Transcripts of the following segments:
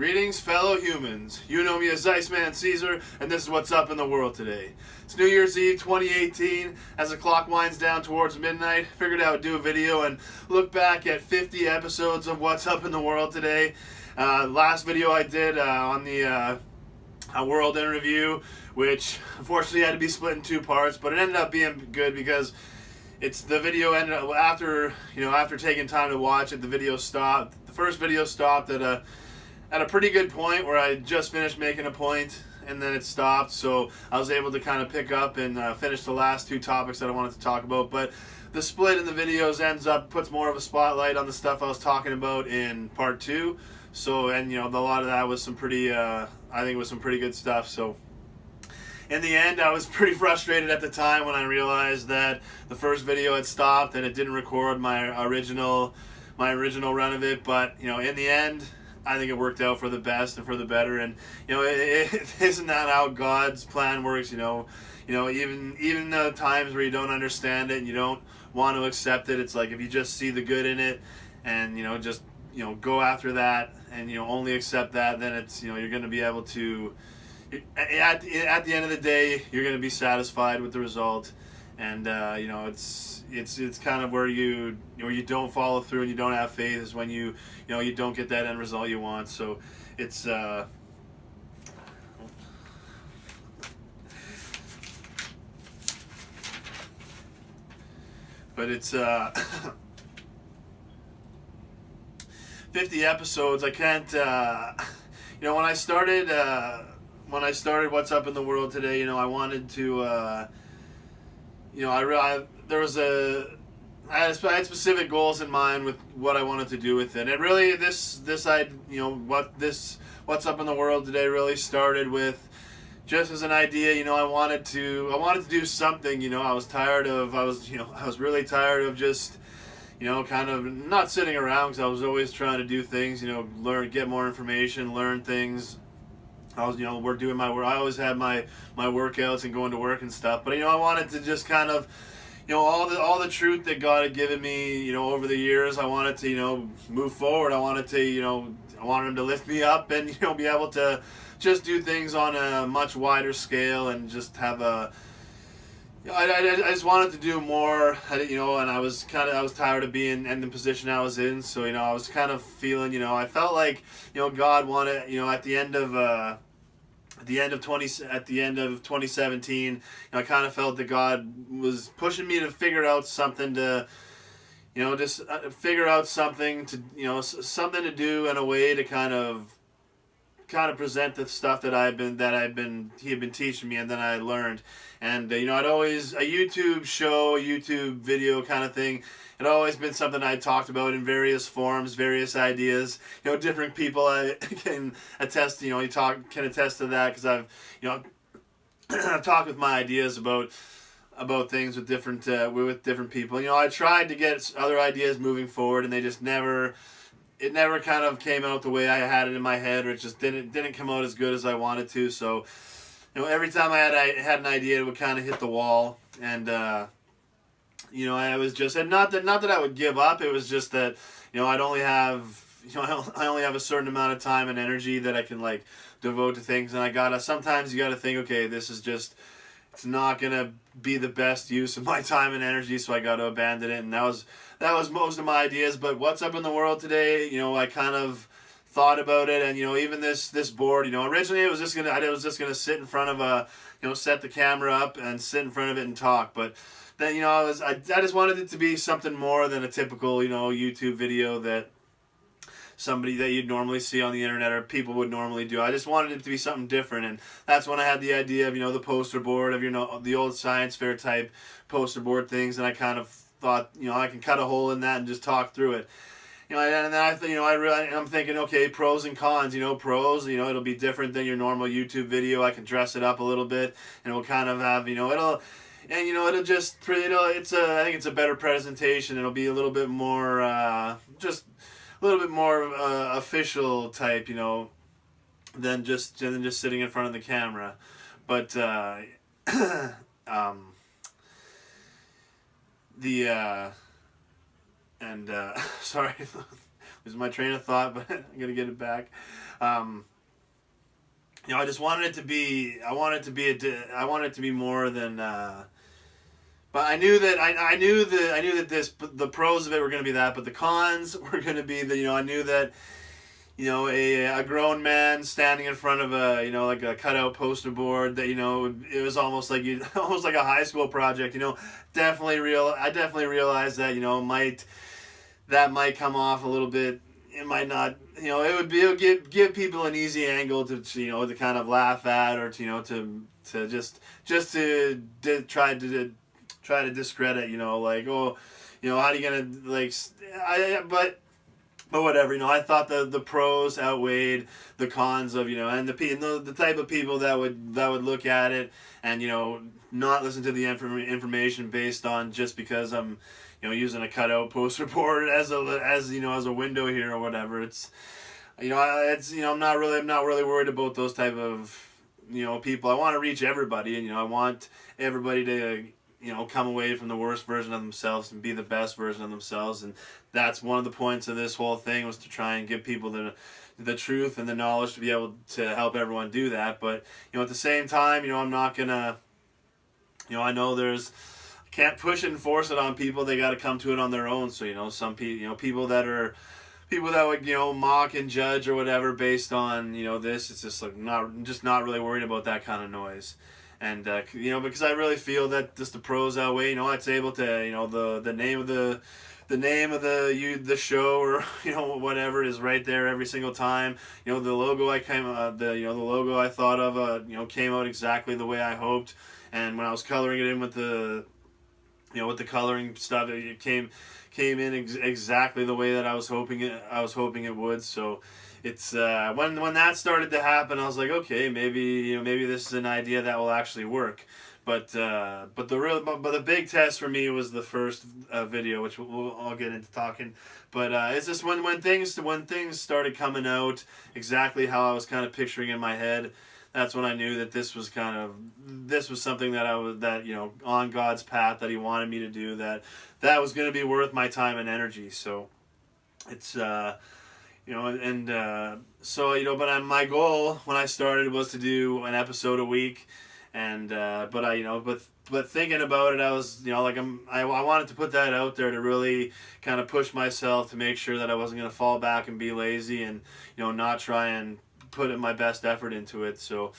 Greetings, fellow humans. You know me as Iceman Caesar, and this is what's up in the world today. It's New Year's Eve 2018. As the clock winds down towards midnight, figured I would do a video and look back at 50 episodes of what's up in the world today. Last video I did on the world in review, which unfortunately had to be split in two parts, but it ended up being good because the video ended up after taking time to watch it, the video stopped. The first video stopped at a pretty good point where I just finished making a point, and then it stopped, so I was able to kind of pick up and finish the last two topics that I wanted to talk about. But the split in the videos puts more of a spotlight on the stuff I was talking about in part two. So, and a lot of that was some pretty, I think it was some pretty good stuff. So in the end, I was pretty frustrated at the time when I realized that the first video had stopped and it didn't record my original run of it. But in the end, I think it worked out for the best and for the better. And isn't that how God's plan works? Even the times where you don't understand it and you don't want to accept it, it's like if you just see the good in it and just go after that and only accept that, then it's you're going to be able to at the end of the day, you're going to be satisfied with the result. And it's kind of where you don't follow through and you don't have faith is when you don't get that end result you want. So it's but it's 50 episodes. I can't when I started What's Up in the World today, I wanted to I had specific goals in mind with what I wanted to do with it. And really, What's Up in the World today really started with just as an idea. I wanted to do something. I was really tired of just kind of not sitting around, because I was always trying to do things. Get more information, learn things. We're doing my work. I always had my workouts and going to work and stuff. But I wanted to just kind of, all the truth that God had given me, over the years. I wanted to, move forward. I wanted Him to lift me up and be able to just do things on a much wider scale and just have I just wanted to do more. And I was tired of being in the position I was in. So I was kind of feeling, I felt like God wanted, at the end of 2017, I kind of felt that God was pushing me to figure out something to, figure out something to, something to do in a way to kind of present the stuff that he had been teaching me and then I learned. And I'd always, a YouTube video kind of thing, it always been something I talked about in various forms, various ideas. Different people I can attest. Can attest to that, because I've I've talked with my ideas about things with different people. I tried to get other ideas moving forward, and they just never. It never kind of came out the way I had it in my head, or it just didn't come out as good as I wanted to. So, every time I had an idea, it would kind of hit the wall, and I was just, and not that I would give up. It was just that I'd only have I only have a certain amount of time and energy that I can devote to things, and sometimes you gotta think, okay, this is just, it's not gonna be the best use of my time and energy, so I got to abandon it. And that was most of my ideas. But What's Up in the World today, I kind of thought about it, and even this board, originally I was just gonna sit in front of set the camera up and sit in front of it and talk. But then I just wanted it to be something more than a typical YouTube video that somebody that you'd normally see on the internet or people would normally do. I just wanted it to be something different, and that's when I had the idea of the poster board of the old science fair type poster board things, and I kind of thought I can cut a hole in that and just talk through it. And then I'm thinking, okay, pros and cons. Pros, it'll be different than your normal YouTube video. I can dress it up a little bit, and it will kind of have I think it's a better presentation. It'll be a little bit more official type, than just sitting in front of the camera. But sorry, losing my train of thought, but I'm gonna get it back. I just wanted it to be. I wanted it to be more than. But I knew that I knew that the pros of it were going to be that, but the cons were going to be that I knew that a grown man standing in front of a like a cutout poster board that it was almost like almost like a high school project. I definitely realized that might come off a little bit. It might not. It would give people an easy angle to kind of laugh at, or to just try to discredit. Like, oh, how are you gonna like? But whatever, I thought the pros outweighed the cons of and the type of people that would look at it and not listen to the information based on just because I'm using a cutout poster board as a window here or whatever. It's I'm not really worried about those type of people. I want to reach everybody, and I want everybody to come away from the worst version of themselves and be the best version of themselves. And that's one of the points of this whole thing, was to try and give people the truth and the knowledge to be able to help everyone do that. But at the same time, I'm not gonna I know can't push it and force it on people. They got to come to it on their own. So some people people that would mock and judge or whatever based on this, it's just like not really worried about that kind of noise. And because I really feel that just the pros outweigh. It's able to the name of the show, or whatever, is right there every single time. The logo the logo I thought of came out exactly the way I hoped. And when I was coloring it in with the with the coloring stuff, it came in exactly the way that I was hoping it would. So it's when that started to happen, I was like, okay, maybe this is an idea that will actually work. But the big test for me was the first video, which I'll get into talking. But it's just when things started coming out exactly how I was kind of picturing in my head. That's when I knew that this was something that on God's path that He wanted me to do, that was going to be worth my time and energy. So it's but my goal when I started was to do an episode a week, and but thinking about it, I was I wanted to put that out there to really kind of push myself to make sure that I wasn't going to fall back and be lazy, and not try and put in my best effort into it. So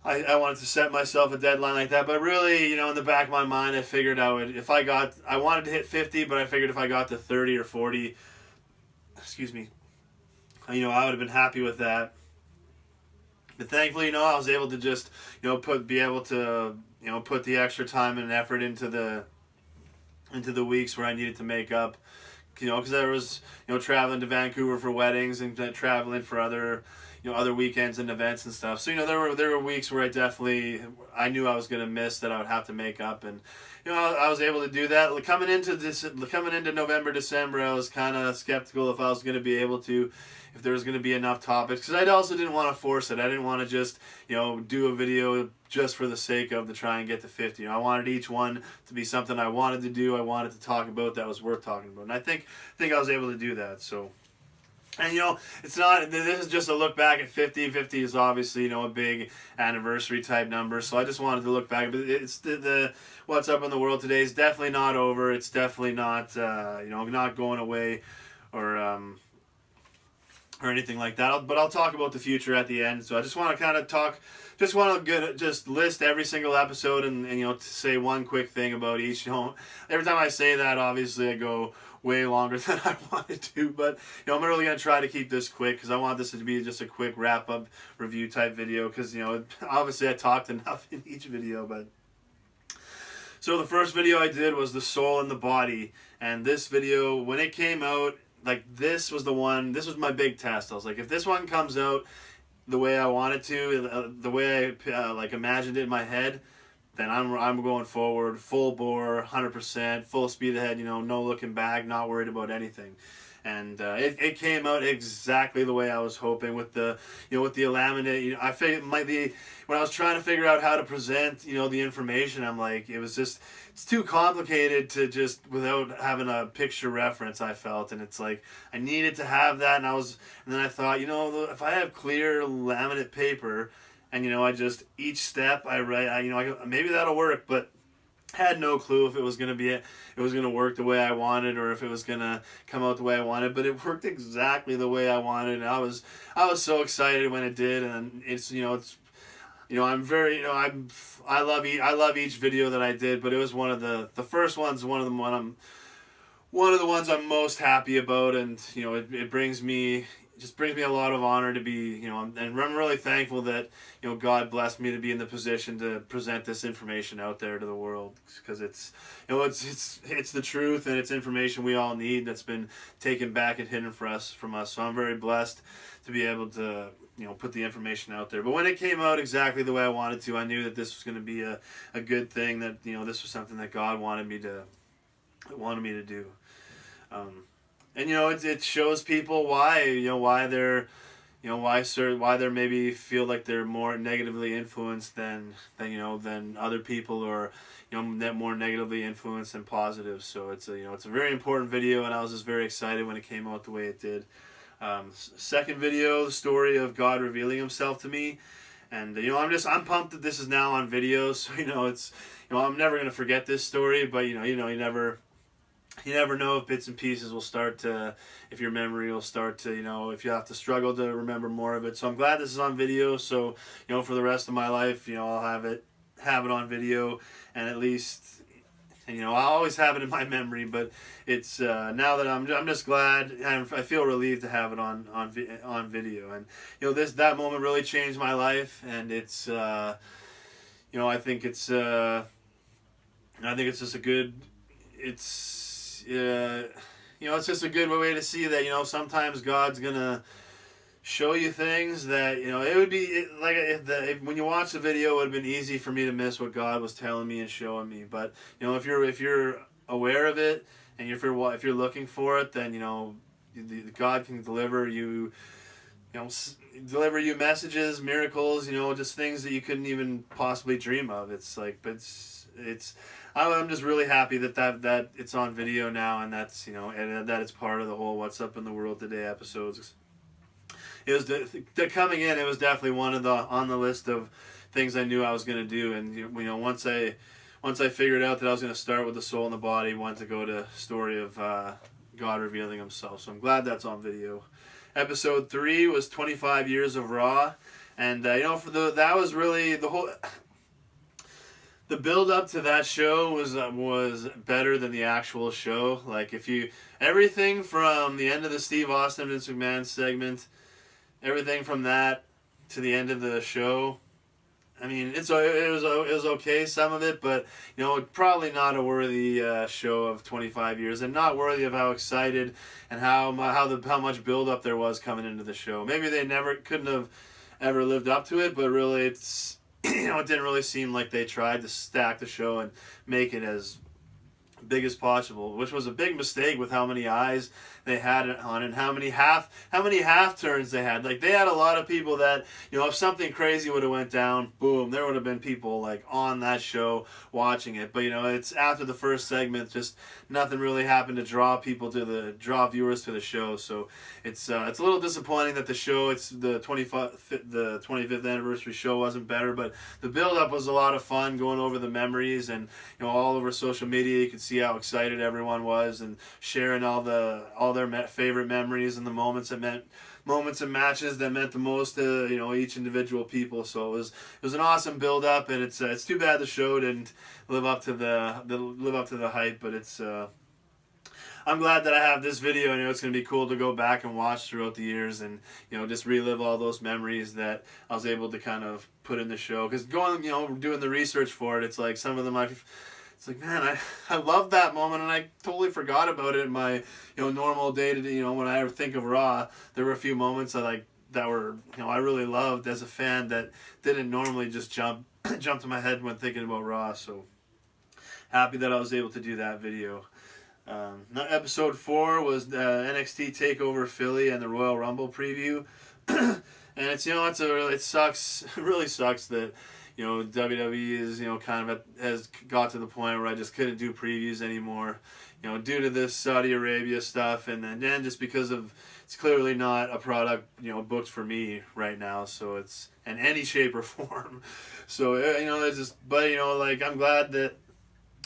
I wanted to set myself a deadline like that, but really, in the back of my mind, I figured I wanted to hit 50, but I figured if I got to 30 or 40, excuse me, I would have been happy with that. But thankfully, I was able to just, put the extra time and effort into the weeks where I needed to make up, because I was, traveling to Vancouver for weddings and traveling for other weekends and events and stuff. So there were weeks where I knew I was going to miss, that I would have to make up, and I was able to do that. Coming into November, December, I was kind of skeptical if I was going to be able to, if there was going to be enough topics, because I also didn't want to force it. I didn't want to just do a video just for the sake of to try and get to 50. I wanted each one to be something I wanted to do, I wanted to talk about, that was worth talking about, and I think I was able to do that. So. And it's not. This is just a look back at 50. 50 is obviously a big anniversary type number. So I just wanted to look back. But it's the what's up in the world today is definitely not over. It's definitely not not going away, or anything like that. But I'll talk about the future at the end. So I just want to kind of talk. Just want to list every single episode and to say one quick thing about each. Every time I say that, obviously I go way longer than I wanted to, but I'm really going to try to keep this quick, because I want this to be just a quick wrap-up review type video, because obviously I talked enough in each video. But so the first video I did was the soul and the body, and this video, when it came out, this was my big test. I was like, if this one comes out the way I wanted to, the way I imagined it in my head, then I'm going forward, full bore, 100%, full speed ahead, no looking back, not worried about anything. and it came out exactly the way I was hoping with the with the laminate. I figured when I was trying to figure out how to present the information, I'm like, it's too complicated to just without having a picture reference. I felt, and it's like I needed to have that, and then I thought, if I have clear laminate paper, and I just each step I write, maybe that'll work, but had no clue if it was gonna work the way I wanted, or if it was gonna come out the way I wanted. But it worked exactly the way I wanted, and I was so excited when it did. And I'm very I love each video that I did, but it was one of the first ones, one of the ones I'm most happy about, and it brings me a lot of honor to be, and I'm really thankful that, God blessed me to be in the position to present this information out there to the world, because it's the truth, and it's information we all need that's been taken back and hidden from us. So I'm very blessed to be able to, put the information out there. But when it came out exactly the way I wanted to, I knew that this was going to be a good thing, that, this was something that God wanted me to do. And it shows people why they're maybe feel like they're more negatively influenced than other people, or that more negatively influenced than positive. So it's a very important video, and I was just very excited when it came out the way it did. Second video, the story of God revealing Himself to me, and I'm pumped that this is now on video. So I'm never gonna forget this story, but you never know if bits and pieces will start to, if your memory will start to, if you have to struggle to remember more of it. So I'm glad this is on video. So, for the rest of my life, I'll have it on video, and at least, and I'll always have it in my memory. But it's now that I'm just glad, and I feel relieved to have it on video. And that moment really changed my life, and it's I think it's just a good, it's just a good way to see that, sometimes God's gonna show you things that, it would be when you watch the video, it would have been easy for me to miss what God was telling me and showing me. But, if you're aware of it, and if you're looking for it, then, God can deliver you, deliver you messages, miracles, just things that you couldn't even possibly dream of. It's like, but I'm just really happy that it's on video now, and that's and that it's part of the whole What's Up in the World Today episodes. It was coming in. It was definitely one of on the list of things I knew I was going to do, and once I figured out that I was going to start with the soul and the body, wanted to go to story of God revealing Himself. So I'm glad that's on video. Episode 3 was 25 years of Raw, and that was really the whole. The build up to that show was better than the actual show. Like everything from the end of the Steve Austin Vince McMahon segment, everything from that to the end of the show. I mean, it was okay, some of it, but probably not a worthy show of 25 years, and not worthy of how excited and how much build up there was coming into the show. Maybe they couldn't have ever lived up to it, but really it's. It didn't really seem like they tried to stack the show and make it as big as possible, which was a big mistake with how many eyes they had on it, and how many half turns they had. Like, they had a lot of people that, if something crazy would have went down, boom, there would have been people like on that show watching it. But it's after the first segment, just nothing really happened to draw viewers to the show. So it's a little disappointing that the show, it's the 25th anniversary show, wasn't better, but the build up was a lot of fun, going over the memories, and all over social media you could see how excited everyone was, and sharing all their favorite memories and the moments and matches that meant the most to each individual people. So it was an awesome build up, and it's too bad the show didn't live up to the hype. But I'm glad that I have this video. It's going to be cool to go back and watch throughout the years, and just relive all those memories that I was able to kind of put in the show. Because doing the research for it, it's like some of them it's like, man, I love that moment, and I totally forgot about it in my normal day to day. When I ever think of Raw, there were a few moments that were I really loved as a fan that didn't normally just jump to my head when thinking about Raw. So happy that I was able to do that video. Episode 4 was NXT Takeover Philly and the Royal Rumble preview. And it's it sucks. It really sucks that WWE is has got to the point where I just couldn't do previews anymore. Due to this Saudi Arabia stuff, and then just because of it's clearly not a product booked for me right now. So it's in any shape or form. So it's just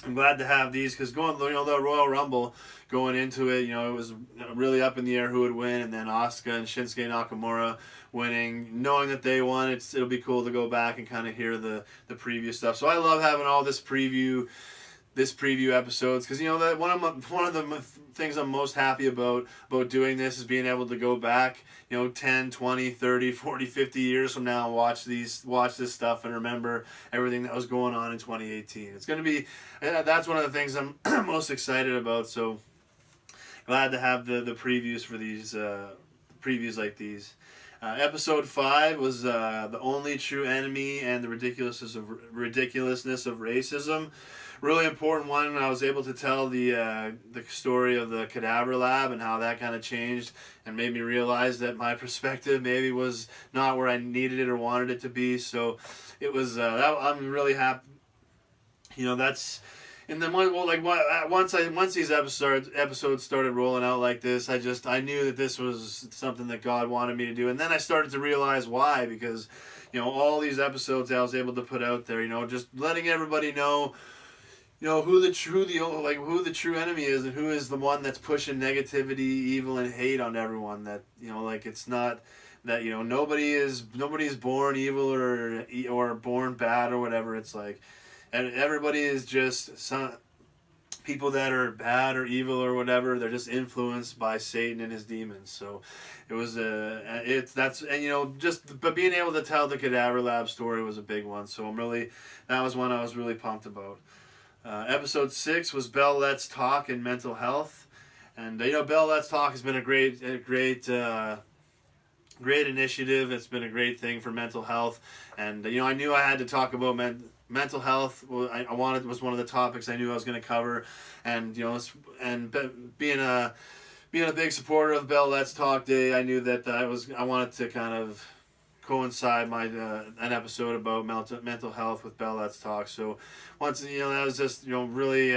I'm glad to have these because the Royal Rumble going into it, it was really up in the air who would win, and then Asuka and Shinsuke Nakamura winning. Knowing that they won, it'll be cool to go back and kind of hear the preview stuff. So I love having all this preview episodes because that one of the things I'm most happy about doing this is being able to go back 10, 20, 30, 40, 50 years from now and watch this stuff and remember everything that was going on in 2018. It's going to be that's one of the things I'm most excited about, so glad to have the previews for these previews like these. Episode 5 was the only true enemy and the ridiculousness of racism. Really important one. I was able to tell the story of the Cadaver Lab and how that kind of changed and made me realize that my perspective maybe was not where I needed it or wanted it to be. So it was I'm really happy. That's. And then once these episodes started rolling out like this, I knew that this was something that God wanted me to do, and then I started to realize why, because all these episodes I was able to put out there, just letting everybody know, who the true enemy is and who is the one that's pushing negativity, evil, and hate on everyone. That it's not that nobody's born evil or born bad or whatever. It's like. And everybody is just some people that are bad or evil or whatever. They're just influenced by Satan and his demons. So it was but being able to tell the Cadaver Lab story was a big one. So that was one I was really pumped about. Episode 6 was Bell Let's Talk and mental health, and Bell Let's Talk has been a great initiative. It's been a great thing for mental health, and I knew I had to talk about mental health. Was one of the topics I knew I was going to cover, and being a big supporter of Bell Let's Talk Day, I knew that I wanted to kind of coincide an episode about mental health with Bell Let's Talk. So once that was just really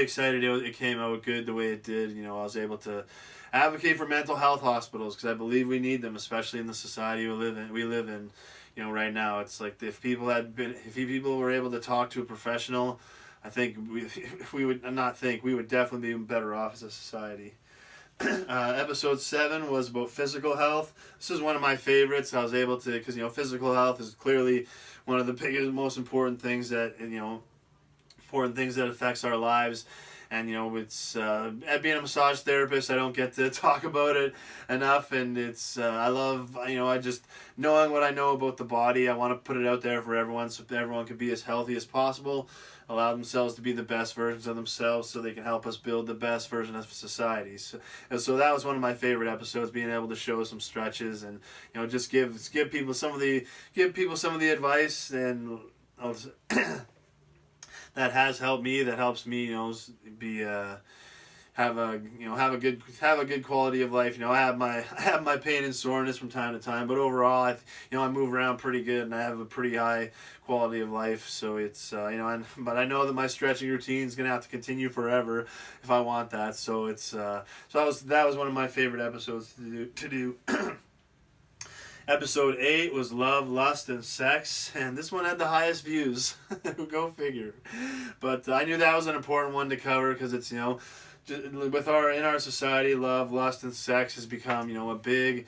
excited. It came out good the way it did. I was able to advocate for mental health hospitals because I believe we need them, especially in the society we live in. Right now, it's like if people were able to talk to a professional, I think we would definitely be better off as a society. Episode 7 was about physical health. This is one of my favorites. I was able to, because physical health is clearly one of the biggest, most important things that affects our lives. And it's being a massage therapist, I don't get to talk about it enough, and it's I love I just knowing what I know about the body. I want to put it out there for everyone, so everyone can be as healthy as possible, allow themselves to be the best versions of themselves, so they can help us build the best version of society. So that was one of my favorite episodes, being able to show some stretches and just give people some of the advice and. That has helped me. That helps me, be have a good quality of life. I have my pain and soreness from time to time, but overall, I move around pretty good and I have a pretty high quality of life. So it's but I know that my stretching routine is gonna have to continue forever if I want that. So it's that was one of my favorite episodes to do. Episode 8 was Love, Lust, and Sex, and this one had the highest views. Go figure. But I knew that was an important one to cover because it's, in our society, love, lust, and sex has become, a big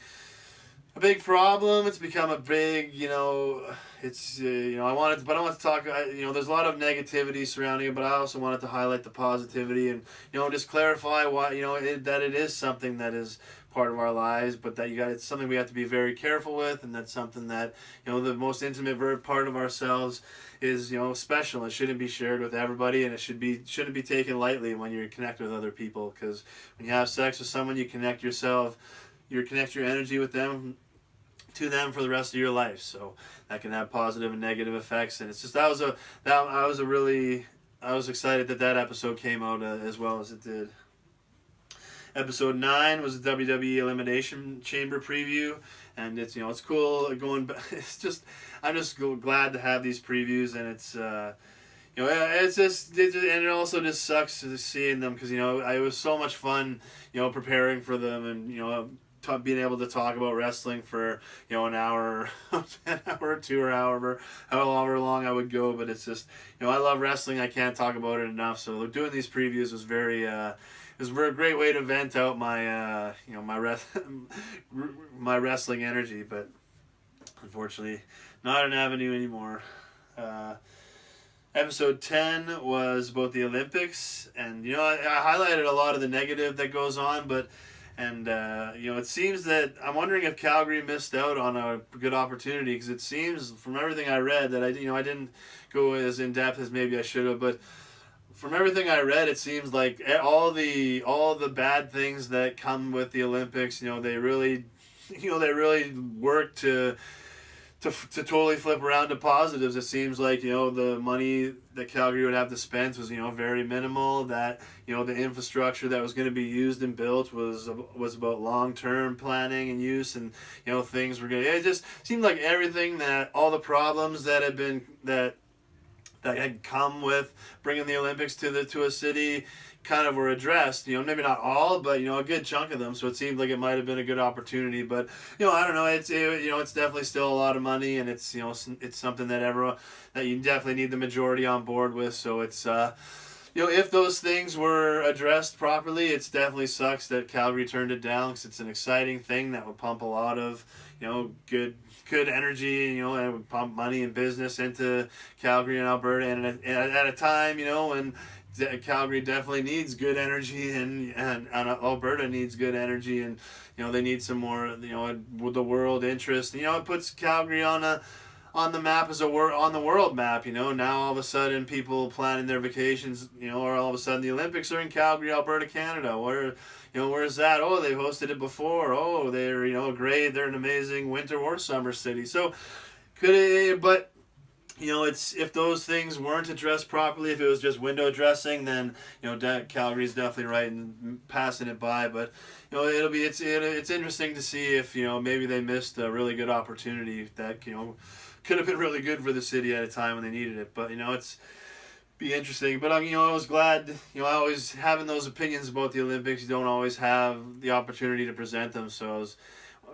problem. It's become a big, it's, I wanted to talk, there's a lot of negativity surrounding it, but I also wanted to highlight the positivity and, just clarify why, that it is something that is part of our lives, but that it's something we have to be very careful with, and that's something that the most intimate part of ourselves is special. It shouldn't be shared with everybody, and it shouldn't be taken lightly when you connect with other people, because when you have sex with someone, you connect your energy with them to them for the rest of your life. So that can have positive and negative effects, and it's just that was a really I was excited that episode came out as well as it did. Episode 9 was a WWE Elimination Chamber preview, and it's it's cool going. It's just I'm just glad to have these previews, and it's it's just and it also just sucks seeing them because it was so much fun preparing for them, and being able to talk about wrestling for an hour, an hour or two, or however long I would go. But it's just I love wrestling. I can't talk about it enough. So doing these previews was very. It was a great way to vent out my my wrestling energy, but unfortunately, not an avenue anymore. Episode 10 was about the Olympics, and I highlighted a lot of the negative that goes on, but it seems that I'm wondering if Calgary missed out on a good opportunity, because it seems from everything I read that I didn't go as in depth as maybe I should have, but from everything I read, it seems like all the bad things that come with the Olympics, they really work to totally flip around to positives. It seems like the money that Calgary would have to spend was very minimal. That the infrastructure that was going to be used and built was about long-term planning and use, and things were going. It just seemed like everything that all the problems that had come with bringing the Olympics to a city kind of were addressed. Maybe not all, but a good chunk of them. So it seemed like it might have been a good opportunity. But I don't know. It's definitely still a lot of money, and it's it's something that you definitely need the majority on board with. So it's if those things were addressed properly, it's definitely sucks that Calgary turned it down, because it's an exciting thing that would pump a lot of good energy, and it would pump money and business into Calgary and Alberta, and at a time, when Calgary definitely needs good energy, and Alberta needs good energy, and they need some more, with the world interest. It puts Calgary on the map on the world map. Now all of a sudden people planning their vacations, or all of a sudden the Olympics are in Calgary, Alberta, Canada. Where's that? Oh, they've hosted it before. Oh, they're great. They're an amazing winter or summer city. So but it's if those things weren't addressed properly, if it was just window dressing, then Calgary's definitely right in passing it by. But it's interesting to see if maybe they missed a really good opportunity that could have been really good for the city at a time when they needed it. But it's be interesting. But I was glad. I always having those opinions about the Olympics. You don't always have the opportunity to present them. So it was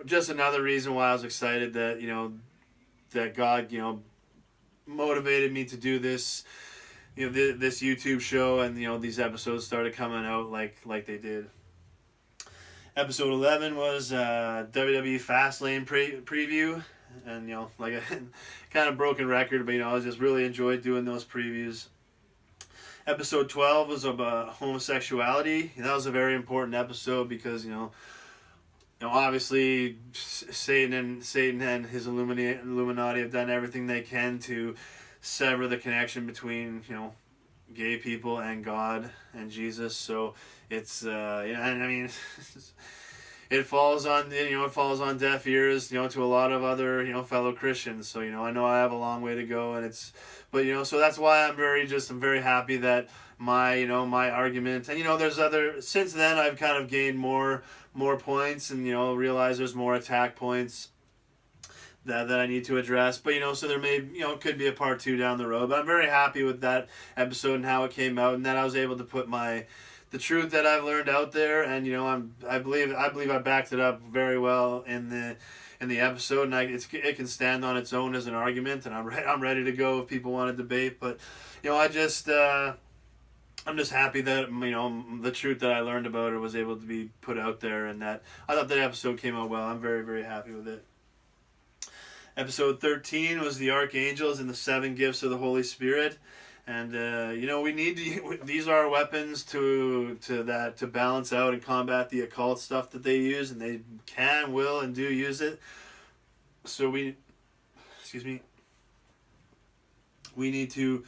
just another reason why I was excited that that God motivated me to do this. This YouTube show, and these episodes started coming out like they did. Episode 11 was WWE Fastlane preview, and like a kind of broken record, but I just really enjoyed doing those previews. Episode 12 was about homosexuality. That was a very important episode because obviously Satan and his Illuminati have done everything they can to sever the connection between gay people and God and Jesus. So it's and I mean it falls on deaf ears to a lot of other fellow Christians. So I know I have a long way to go, and so that's why I'm very happy that my my argument, and there's other, since then I've kind of gained more points, and realize there's more attack points that I need to address. But so there may could be a part 2 down the road. But I'm very happy with that episode and how it came out, and that I was able to put the truth that I've learned out there, and I believe I backed it up very well in the episode, and it can stand on its own as an argument, and I'm ready to go if people want to debate. But I'm just happy that the truth that I learned about it was able to be put out there, and that I thought that episode came out well. I'm very, very happy with it. Episode 13 was the Archangels and the 7 Gifts of the Holy Spirit. And we need these are weapons to balance out and combat the occult stuff that they use, and they will and do use it. So we need to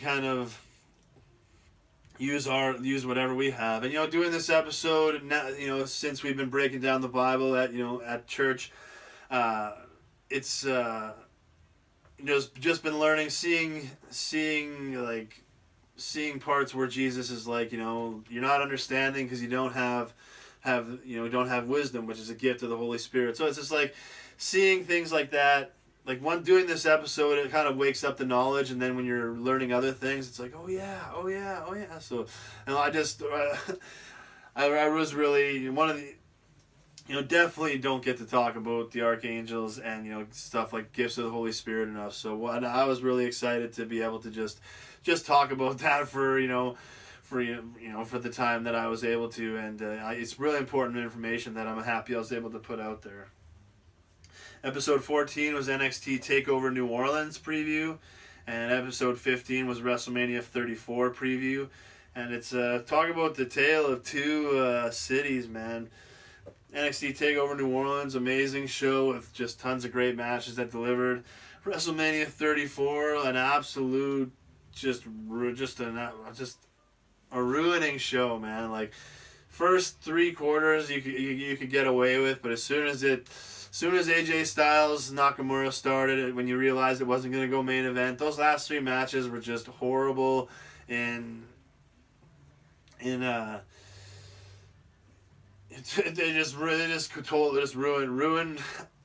kind of use whatever we have. And doing this episode now, since we've been breaking down the Bible at church, it's just been learning, seeing like seeing parts where Jesus is like, you're not understanding because you don't have don't have wisdom, which is a gift of the Holy Spirit. So it's just like seeing things like that. Like doing this episode, it kind of wakes up the knowledge, and then when you're learning other things, it's like, oh yeah, oh yeah, oh yeah. So, I just, I was really one of the, definitely don't get to talk about the archangels and stuff like gifts of the Holy Spirit enough. So I was really excited to be able to just talk about that for for the time that I was able to, and it's really important information that I'm happy I was able to put out there. Episode 14 was NXT TakeOver New Orleans preview, and episode 15 was WrestleMania 34 preview, and it's talk about the tale of two cities, man. NXT TakeOver New Orleans, amazing show with just tons of great matches that delivered. WrestleMania 34, an absolute just a ruining show, man. Like first 3 quarters you could get away with, but as soon as AJ Styles Nakamura started, when you realized it wasn't going to go main event, those last 3 matches were just horrible. They just ruined.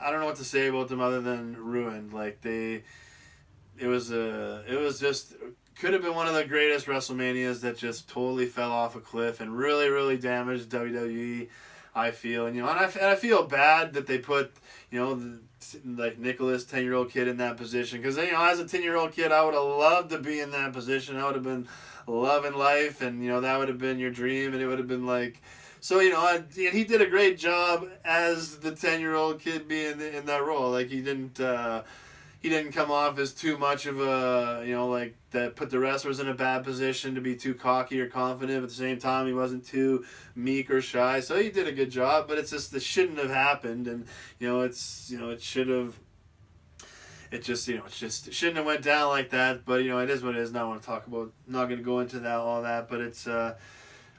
I don't know what to say about them other than ruined. Like it was just could have been one of the greatest WrestleManias that just totally fell off a cliff and really, really damaged WWE. I feel, and I feel bad that they put, like Nicholas, 10-year-old kid in that position, because as a 10-year-old kid, I would have loved to be in that position. I would have been loving life, and that would have been your dream, and it would have been like, so and he did a great job as the 10-year-old kid being in that role. Like he didn't come off as too much of a, like that put the wrestlers in a bad position to be too cocky or confident. At the same time, he wasn't too meek or shy. So he did a good job, but it's just, it shouldn't have happened. And, it should have, it shouldn't have went down like that. But, it is what it is. Not want to talk about, not going to go into all that, but it's, that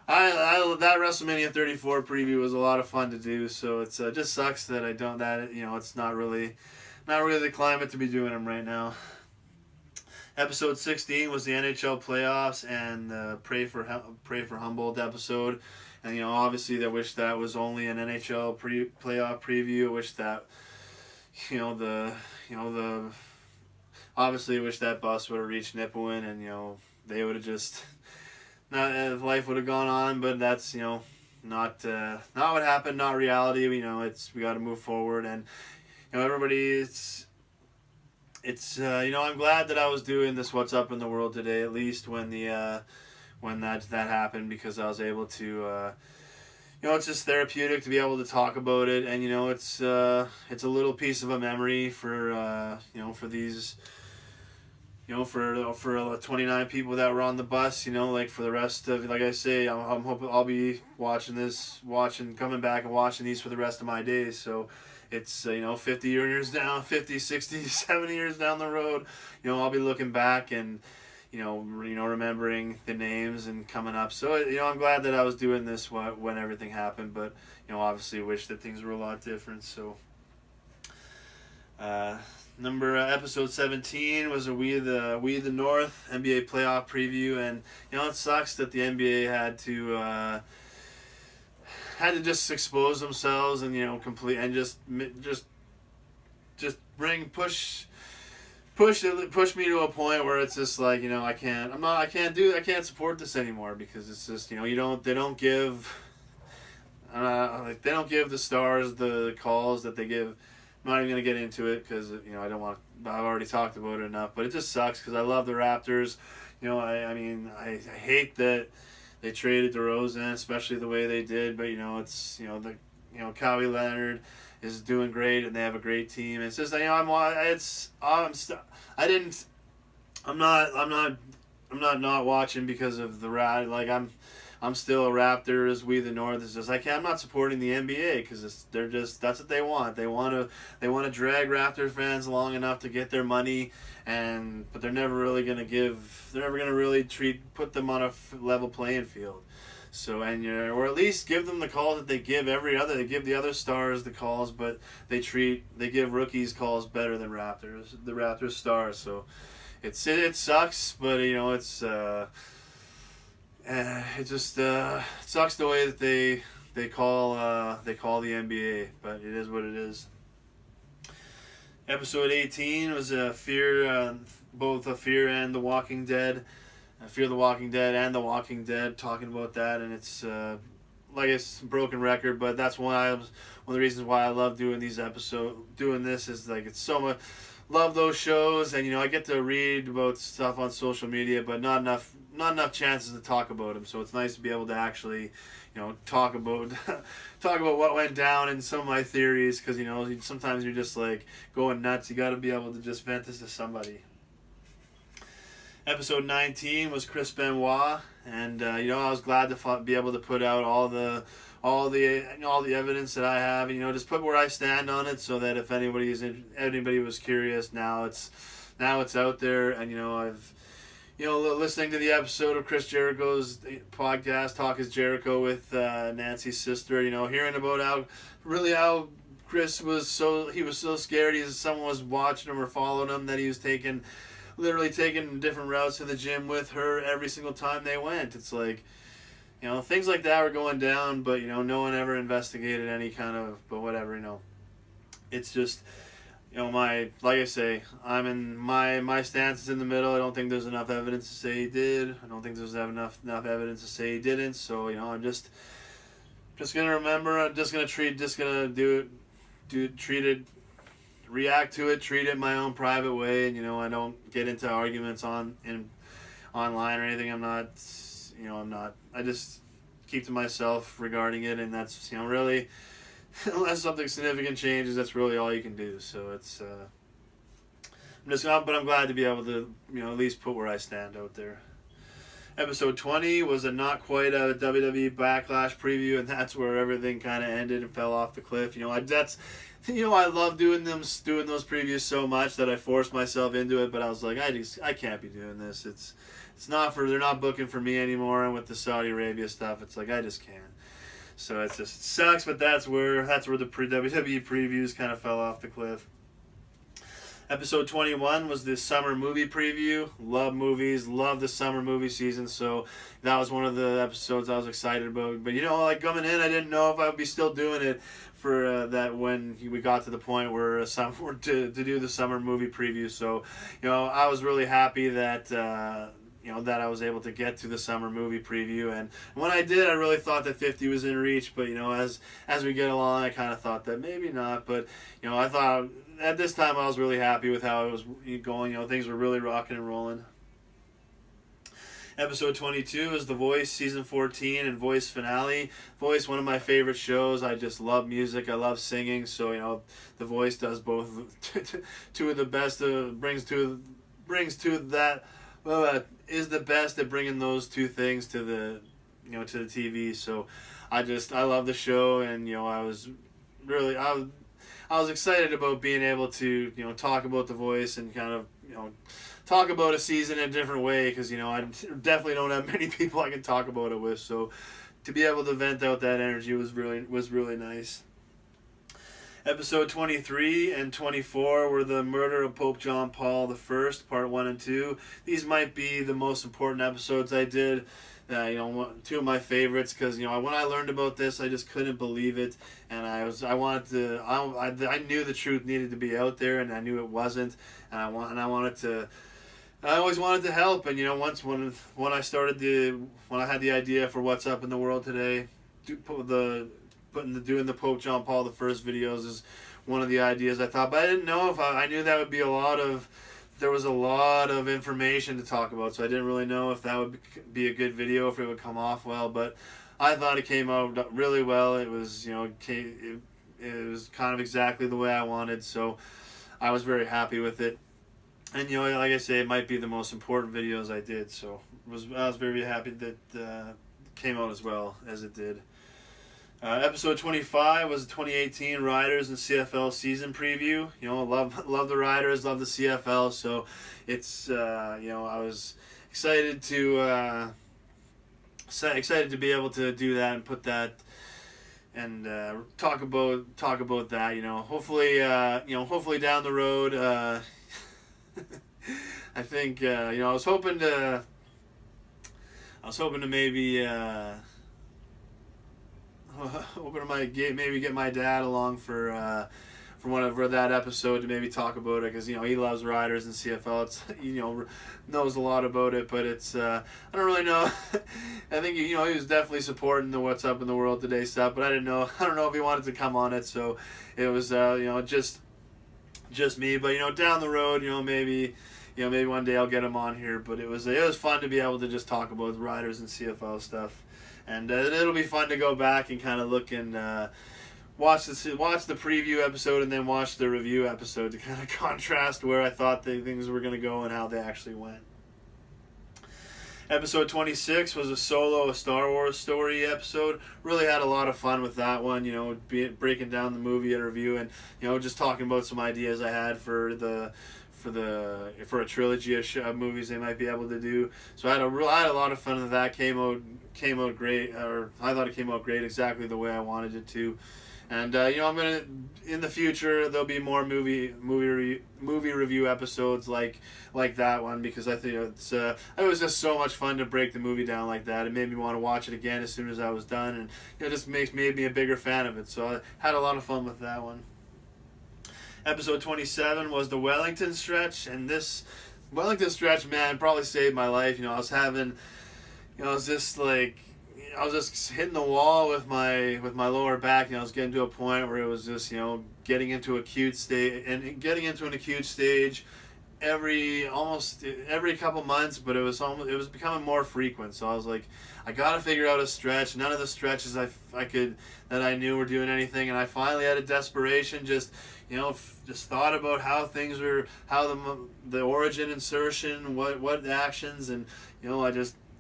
WrestleMania 34 preview was a lot of fun to do. So it's just sucks that it's not really the climate to be doing them right now. Episode 16 was the NHL playoffs and Pray for Humboldt episode, and obviously I wish that was only an NHL playoff preview. I wish that obviously wish that bus would have reached Nipawin and they would have just life would have gone on, but that's not what happened, not reality. We got to move forward, and everybody, it's I'm glad that I was doing this What's Up in the World today, at least when that happened, because I was able to it's just therapeutic to be able to talk about it, and it's a little piece of a memory for for these for 29 people that were on the bus, like for the rest of, like I say, I'm hoping I'll be coming back and watching these for the rest of my days. So it's 50 years down, 50, 60, 70 years down the road, I'll be looking back and remembering the names and coming up. So I'm glad that I was doing this when everything happened, but obviously wish that things were a lot different. So episode 17 was a We the North NBA playoff preview, and it sucks that the NBA had to just expose themselves and complete and just push me to a point where it's just like I can't support this anymore, because it's just they don't give the stars the calls that they give. I'm not even going to get into it because I don't want. I've already talked about it enough, but it just sucks because I love the Raptors. I hate that they traded DeRozan, especially the way they did. But it's Kawhi Leonard is doing great, and they have a great team. It's just I'm not watching because of the like I'm still a Raptor as We the North. It's just I'm not supporting the NBA because that's what they want. They want to drag Raptor fans long enough to get their money, but they're never really gonna put them on a level playing field. So or at least give them the calls that they give They give the other stars the calls, but they give rookies calls better than the Raptors stars. So it sucks, but it's. it just sucks the way that they call the NBA, but it is what it is. Episode 18 was both a Fear and The Walking Dead. Fear the Walking Dead and The Walking Dead, talking about that, and it's like it's a broken record, but that's one of the reasons why I love doing these episodes. Doing this is like it's so much. Love those shows, and I get to read about stuff on social media, but not enough chances to talk about them. So it's nice to be able to actually, talk about what went down and some of my theories, because sometimes you're just like going nuts. You got to be able to just vent this to somebody. Episode 19 was Chris Benoit, and I was glad to be able to put out all the evidence that I have, just put where I stand on it, so that if anybody was curious, now it's out there, and I've listening to the episode of Chris Jericho's podcast, Talk is Jericho, with Nancy's sister, hearing about how Chris was so scared someone was watching him or following him, that he was literally taking different routes to the gym with her every single time they went. It's like, things like that were going down, but, no one ever investigated any kind of, but whatever, It's just, like I say, I'm in my stance is in the middle. I don't think there's enough evidence to say he did. I don't think there's enough evidence to say he didn't. So, I'm just going to remember, I'm just going to treat it, react to it, treat it my own private way, and I don't get into arguments online or anything. I just keep to myself regarding it, and that's really, unless something significant changes, that's really all you can do. So it's but I'm glad to be able to at least put where I stand out there. Episode 20 was not quite a WWE Backlash preview, and that's where everything kind of ended and fell off the cliff. I love doing those previews so much that I forced myself into it, but I was like, I can't be doing this. They're not booking for me anymore, and with the Saudi Arabia stuff, it's like I just can't. So it sucks, but that's where the WWE previews kind of fell off the cliff. Episode 21 was the summer movie preview. Love movies, love the summer movie season, so that was one of the episodes I was excited about. But coming in, I didn't know if I would be still doing it for that when we got to the point where to do the summer movie preview. So, I was really happy that that I was able to get to the summer movie preview, and when I did, I really thought that 50 was in reach. But as we get along, I kind of thought that maybe not. But I thought at this time I was really happy with how it was going. Things were really rocking and rolling. Episode 22 is The Voice Season 14 and Voice Finale. Voice, one of my favorite shows. I just love music. I love singing. So, The Voice does both. Two of the best. Is the best at bringing those two things to the TV. So, I love the show, and I was excited about being able to talk about The Voice and kind of talk about a season in a different way, because I definitely don't have many people I can talk about it with. So to be able to vent out that energy was really nice. Episode 23 and 24 were the murder of Pope John Paul I, part 1 and 2. These might be the most important episodes I did. Two of my favorites, because when I learned about this, I just couldn't believe it, and I knew the truth needed to be out there, and I knew it wasn't, and I always wanted to help. And when I had the idea for What's Up in the World Today, doing the Pope John Paul I videos is one of the ideas I thought, but I didn't know if I knew that would be there was a lot of information to talk about, so I didn't really know if that would be a good video, if it would come off well, but I thought it came out really well. It was, it was kind of exactly the way I wanted, so I was very happy with it. And, like I say, it might be the most important videos I did, so I was very happy that it came out as well as it did. Episode 25 was the 2018 Riders and CFL season preview. Love the Riders, love the CFL, so it's I was excited to be able to do that and put that and talk about that. Hopefully down the road. I think I was hoping to was hoping to maybe maybe get my dad along for that episode to maybe talk about it, because he loves riders and CFL. It's knows a lot about it, but it's I don't really know. I think he was definitely supporting the What's Up in the World Today stuff, but I don't know if he wanted to come on it, so it was just me. But down the road, maybe one day I'll get him on here. But it was fun to be able to just talk about riders and CFL stuff, and it'll be fun to go back and kind of look and watch the preview episode and then watch the review episode to kind of contrast where I thought things were going to go and how they actually went. Episode 26 was a Star Wars story episode. Really had a lot of fun with that one, breaking down the movie and review, and just talking about some ideas I had for a trilogy of movies they might be able to do. So I had a lot of fun with that. Came out great, or I thought it came out great, exactly the way I wanted it to. And I'm gonna, in the future, there'll be more movie review episodes like that one, because I think it was just so much fun to break the movie down like that. It made me want to watch it again as soon as I was done, and it just made me a bigger fan of it. So I had a lot of fun with that one. Episode 27 was the Wellington stretch, and this Wellington stretch, man, probably saved my life. I was just hitting the wall with my lower back. I was getting to a point where it was just getting into an acute stage almost every couple months, but it was becoming more frequent. So I was like, I gotta figure out a stretch. None of the stretches that I knew were doing anything, and I finally, out of desperation, just thought about how things were, how the origin, insertion, what actions, and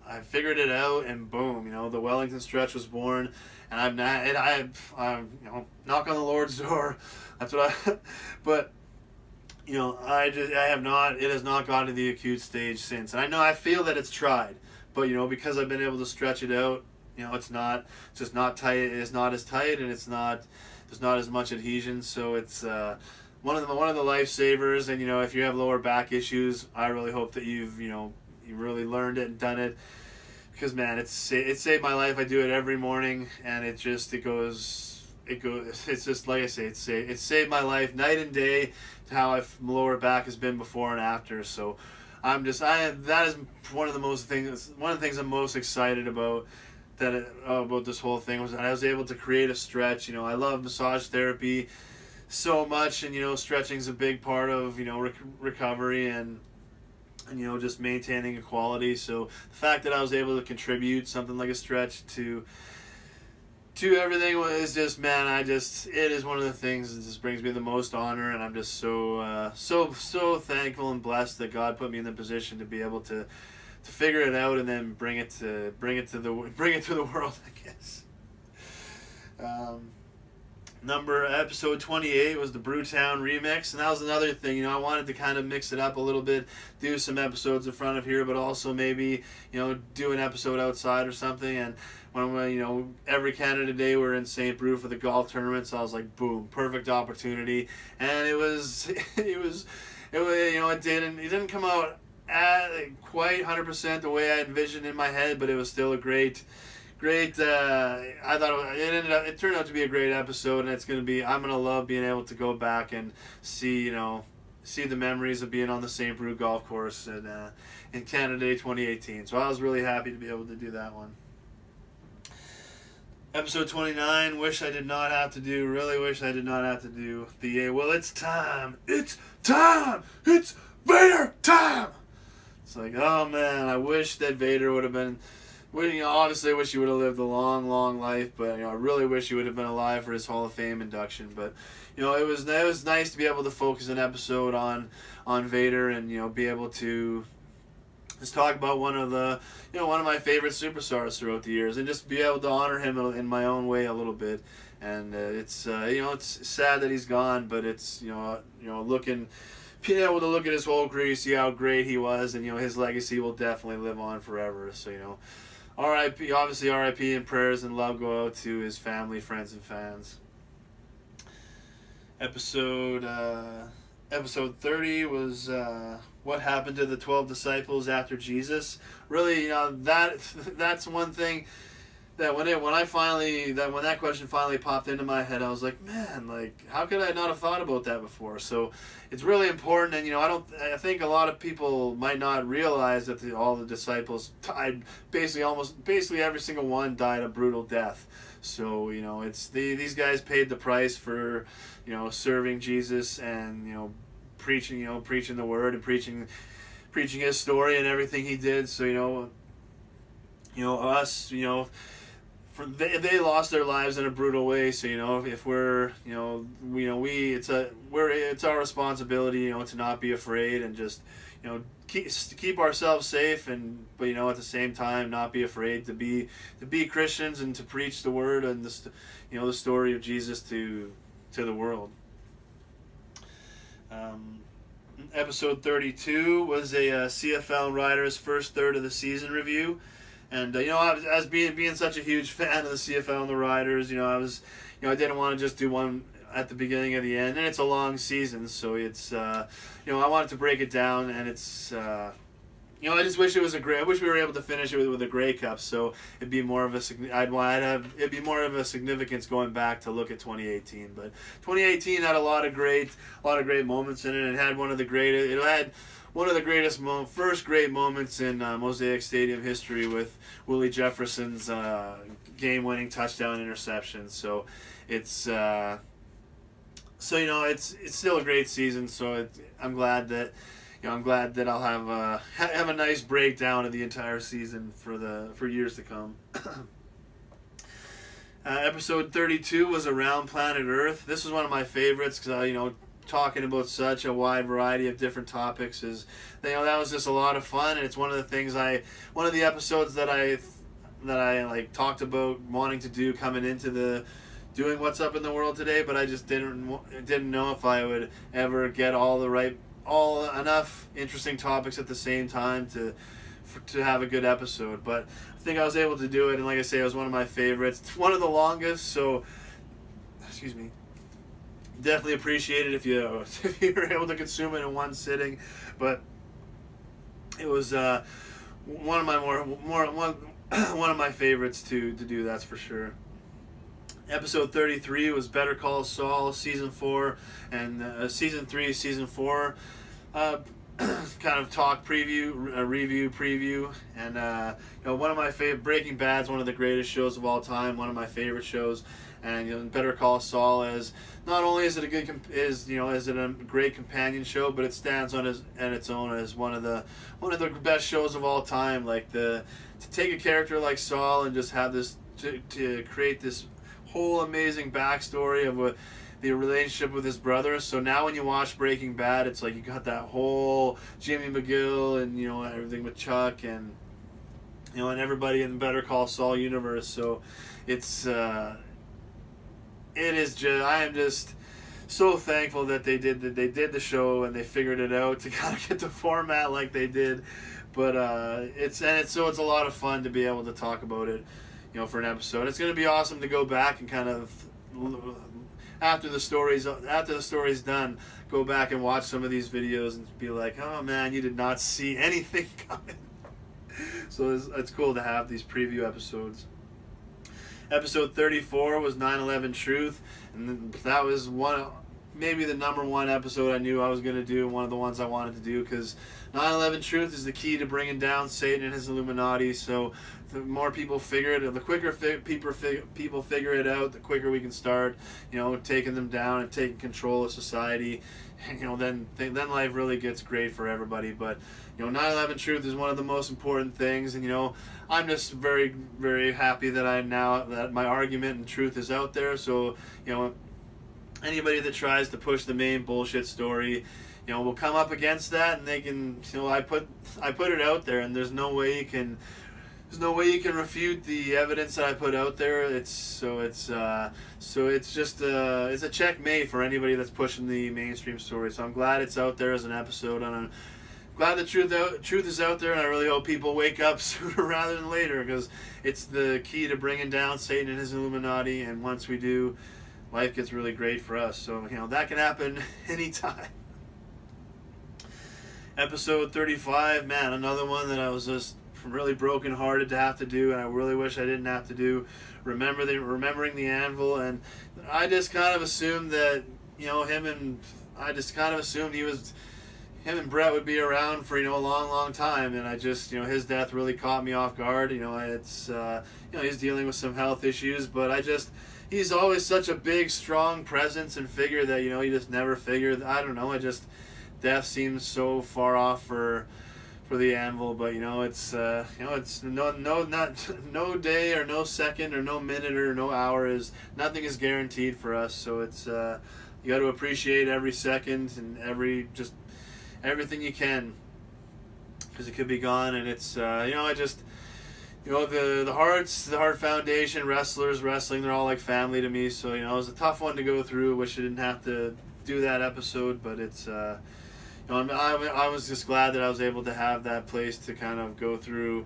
I figured it out, and boom, the Wellington stretch was born, and I'm knock on the Lord's door. That's what but it has not gotten to the acute stage since. And I feel that it's tried, but because I've been able to stretch it out, it's just not tight. It's not as tight, and there's not as much adhesion. So it's one of the lifesavers. And if you have lower back issues, I really hope that you really learned it and done it, because man, it saved my life. I do it every morning, and it's just like I say, it saved my life night and day to how my lower back has been before and after. So that is one of the things I'm most excited about, about this whole thing, was that I was able to create a stretch. I love massage therapy so much, and stretching is a big part of recovery and just maintaining a quality. So the fact that I was able to contribute something like a stretch to everything is just, man, it is one of the things that just brings me the most honor, and I'm just so thankful and blessed that God put me in the position to be able to figure it out and then bring it to the world, I guess. Episode 28 was the Brewtown remix, and that was another thing. I wanted to kind of mix it up a little bit, do some episodes in front of here, but also maybe do an episode outside or something. And when every Canada Day we're in St. Brew for the golf tournament, so I was like, boom, perfect opportunity. And it didn't come out at quite 100% the way I envisioned in my head, but it was still a great. I thought it turned out to be a great episode, and I'm gonna love being able to go back and see the memories of being on the St. Brew golf course in Canada Day 2018. So I was really happy to be able to do that one. Episode 29, really wish I did not have to do the well, it's time, it's Vader time. It's like, oh man, I wish that Vader would have been. Obviously, I wish he would have lived a long, long life, but I really wish he would have been alive for his Hall of Fame induction. But it was nice to be able to focus an episode on Vader, and be able to just talk about one of my favorite superstars throughout the years, and just be able to honor him in my own way a little bit. And it's sad that he's gone, but it's being able to look at his whole career, see how great he was, and his legacy will definitely live on forever. So R.I.P. Obviously, R.I.P. and prayers and love go out to his family, friends, and fans. Episode 30 was what happened to the 12 disciples after Jesus. Really, that's one thing that when that question finally popped into my head, I was like, man, like how could I not have thought about that before? So it's really important, and I think a lot of people might not realize that all the disciples died. Basically every single one died a brutal death. So it's these guys paid the price for serving Jesus and preaching the word and preaching his story and everything he did. So us they lost their lives in a brutal way. So if we're it's our responsibility to not be afraid and just keep ourselves safe, but at the same time not be afraid to be Christians and to preach the word and the story of Jesus to the world. Episode 32 was a CFL Riders first third of the season review. And as being such a huge fan of the CFL and the Riders, I didn't want to just do one at the beginning of the end, and it's a long season, so it's I wanted to break it down, and it's I just wish I wish we were able to finish it with a Grey Cup, so it'd be more of it'd be more of a significance going back to look at 2018. But 2018 had a lot of great moments in it. It had one of the greatest first great moments in Mosaic Stadium history with Willie Jefferson's game-winning touchdown interception. So it's it's still a great season. So I'm glad that I'll have a nice breakdown of the entire season for years to come. Episode 32 was Around Planet Earth. This was one of my favorites because talking about such a wide variety of different topics that was just a lot of fun, and it's one of the episodes that I talked about wanting to do coming into doing What's Up in the World Today, but I just didn't know if I would ever get enough interesting topics at the same time to have a good episode. But I think I was able to do it, and like I say, it was one of my favorites. It's one of the longest, so excuse me. Definitely appreciate it if you were able to consume it in one sitting, but it was one of my one of my favorites to do. That's for sure. Episode 33 was Better Call Saul Season 4 and Season 3, Season 4. Kind of talk review preview, and one of my favorite. Breaking Bad's one of the greatest shows of all time. One of my favorite shows. And Better Call Saul is not only is it a great companion show, but it stands on its own as one of the best shows of all time. Like to take a character like Saul and just have this to create this whole amazing backstory of the relationship with his brother. So now when you watch Breaking Bad, it's like you got that whole Jimmy McGill and everything with Chuck and and everybody in the Better Call Saul universe. So it's. I am just so thankful that they did the show and they figured it out to kind of get the format like they did. But it's a lot of fun to be able to talk about it, for an episode. It's going to be awesome to go back and kind of after the story's done, go back and watch some of these videos and be like, oh man, you did not see anything coming. So it's cool to have these preview episodes. Episode 34 was 9/11 Truth, and that was maybe the number one episode I knew I was going to do, and one of the ones I wanted to do, because 9/11 Truth is the key to bringing down Satan and his Illuminati. So the more people figure it, the quicker people figure it out, the quicker we can start, taking them down and taking control of society. Then life really gets great for everybody. But 9/11 Truth is one of the most important things, and I'm just very, very happy that my argument and truth is out there. So anybody that tries to push the main bullshit story, will come up against that, and they can. I put it out there, and there's no way you can refute the evidence that I put out there. It's a checkmate for anybody that's pushing the mainstream story. So I'm glad it's out there as an episode, and I'm glad the truth is out there, and I really hope people wake up sooner rather than later, because it's the key to bringing down Satan and his Illuminati, and once we do, life gets really great for us. So that can happen anytime. Episode 35, man, another one that I was just really brokenhearted to have to do, and I really wish I didn't have to do. Remembering the Anvil, and I just kind of assumed that him and Brett would be around for a long time, and I just his death really caught me off guard. It's he's dealing with some health issues, but he's always such a big, strong presence and figure that you just never figured. I don't know. Death seems so far off for the Anvil, but it's no day or no second or no minute or no hour nothing is guaranteed for us. So it's you got to appreciate every second and everything you can, because it could be gone. And it's the Hart Foundation, wrestlers, wrestling, they're all like family to me. So it was a tough one to go through. Wish I didn't have to do that episode, but it's I was just glad that I was able to have that place to kind of go through,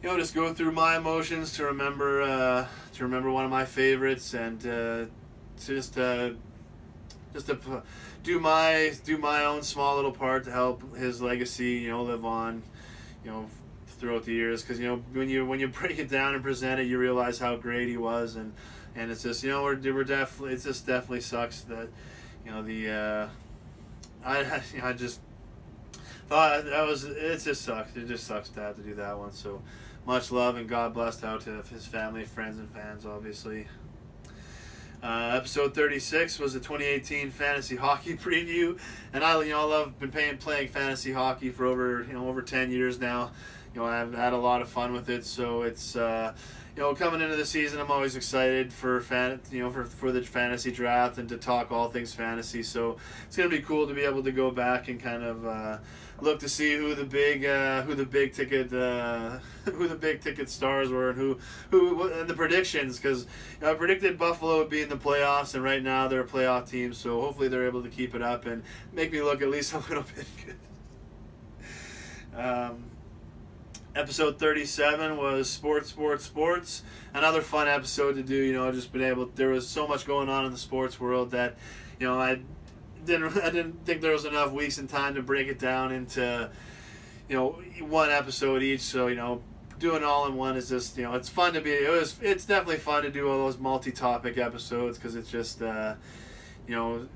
just go through my emotions, to remember one of my favorites, and just to do my own small little part to help his legacy, live on, throughout the years. Because when you break it down and present it, you realize how great he was, and it's just we're definitely, it just definitely sucks that I just thought it just sucks. It just sucks to have to do that one. So much love and God bless out to his family, friends, and fans, obviously. Episode 36 was the 2018 fantasy hockey preview, and I love playing fantasy hockey for over 10 years now. I've had a lot of fun with it, so it's coming into the season, I'm always excited for the fantasy draft and to talk all things fantasy. So it's gonna be cool to be able to go back and kind of look to see who the big ticket stars were, and who and the predictions, because I predicted Buffalo would be in the playoffs, and right now they're a playoff team. So hopefully they're able to keep it up and make me look at least a little bit good. Episode 37 was sports. Another fun episode to do. There was so much going on in the sports world that, I didn't think there was enough weeks and time to break it down into, one episode each. So, doing all in one is just, it's fun to it's definitely fun to do all those multi-topic episodes, because it's just, I don't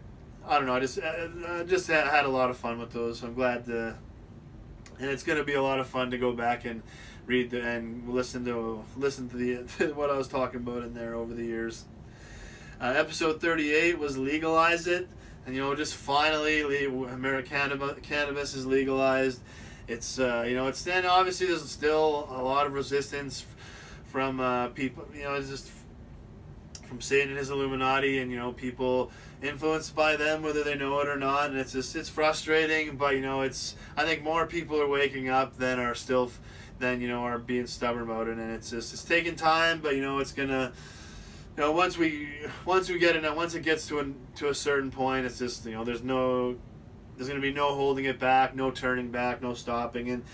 know, I just had a lot of fun with those. So I'm glad and it's going to be a lot of fun to go back and read and listen to what I was talking about in there over the years. Episode 38 was Legalize It, and just finally American cannabis is legalized. It's it's then obviously there's still a lot of resistance from people, just from Satan and his Illuminati, and people influenced by them, whether they know it or not. And it's frustrating, but I think more people are waking up than are being stubborn about it. And it's taking time, but it's gonna, once it gets to a certain point, it's just there's gonna be no holding it back, no turning back, no stopping, and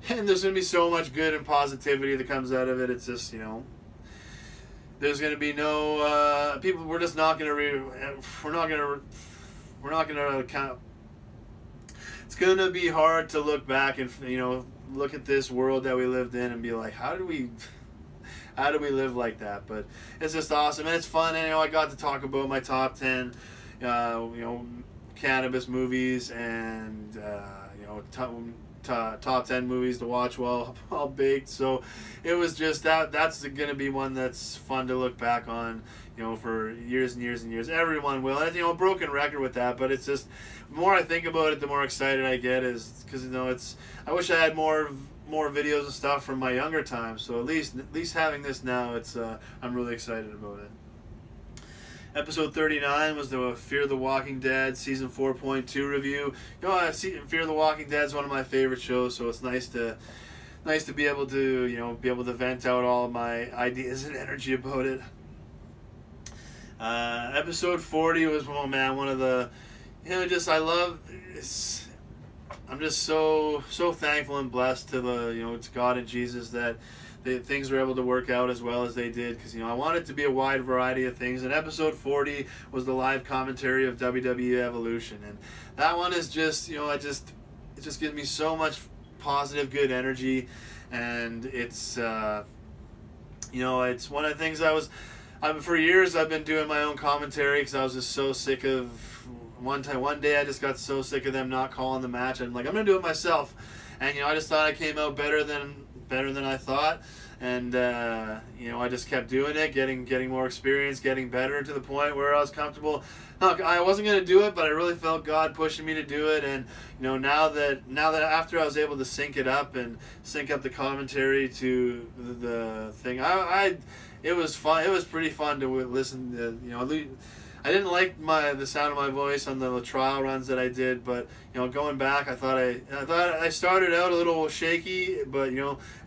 there's gonna be so much good and positivity that comes out of it. It's just there's going to be no people. We're just not going to. We're not going to kind of. It's going to be hard to look back and look at this world that we lived in and be like, how do we live like that? But it's just awesome, and it's fun. And I got to talk about my top 10, cannabis movies, and top 10 movies to watch while baked. So it was just that's going to be one that's fun to look back on, for years and years and years. Everyone will. And a broken record with that, but it's just, the more I think about it, the more excited I get, is because I wish I had more videos and stuff from my younger time. So at least having this now, it's I'm really excited about it. Episode 39 was the Fear the Walking Dead Season 4.2 review. Fear the Walking Dead is one of my favorite shows, so it's nice to be able to vent out all of my ideas and energy about it. Episode 40 was, one of the, I'm just so thankful and blessed to to God and Jesus that things were able to work out as well as they did, because I want it to be a wide variety of things. And episode 40 was the live commentary of WWE Evolution, and that one is just it just gives me so much positive, good energy, and it's it's one of the things for years I've been doing my own commentary because I was just so sick of one day I just got so sick of them not calling the match. I'm like, I'm gonna do it myself, and I just thought I came out better than I thought, and I just kept doing it, getting more experience, getting better to the point where I was comfortable. Look, I wasn't gonna do it, but I really felt God pushing me to do it, and now that after I was able to sync it up and sync up the commentary to the thing, it was fun. It was pretty fun to listen to. I didn't like the sound of my voice on the trial runs that I did, but going back, I thought I started out a little shaky, but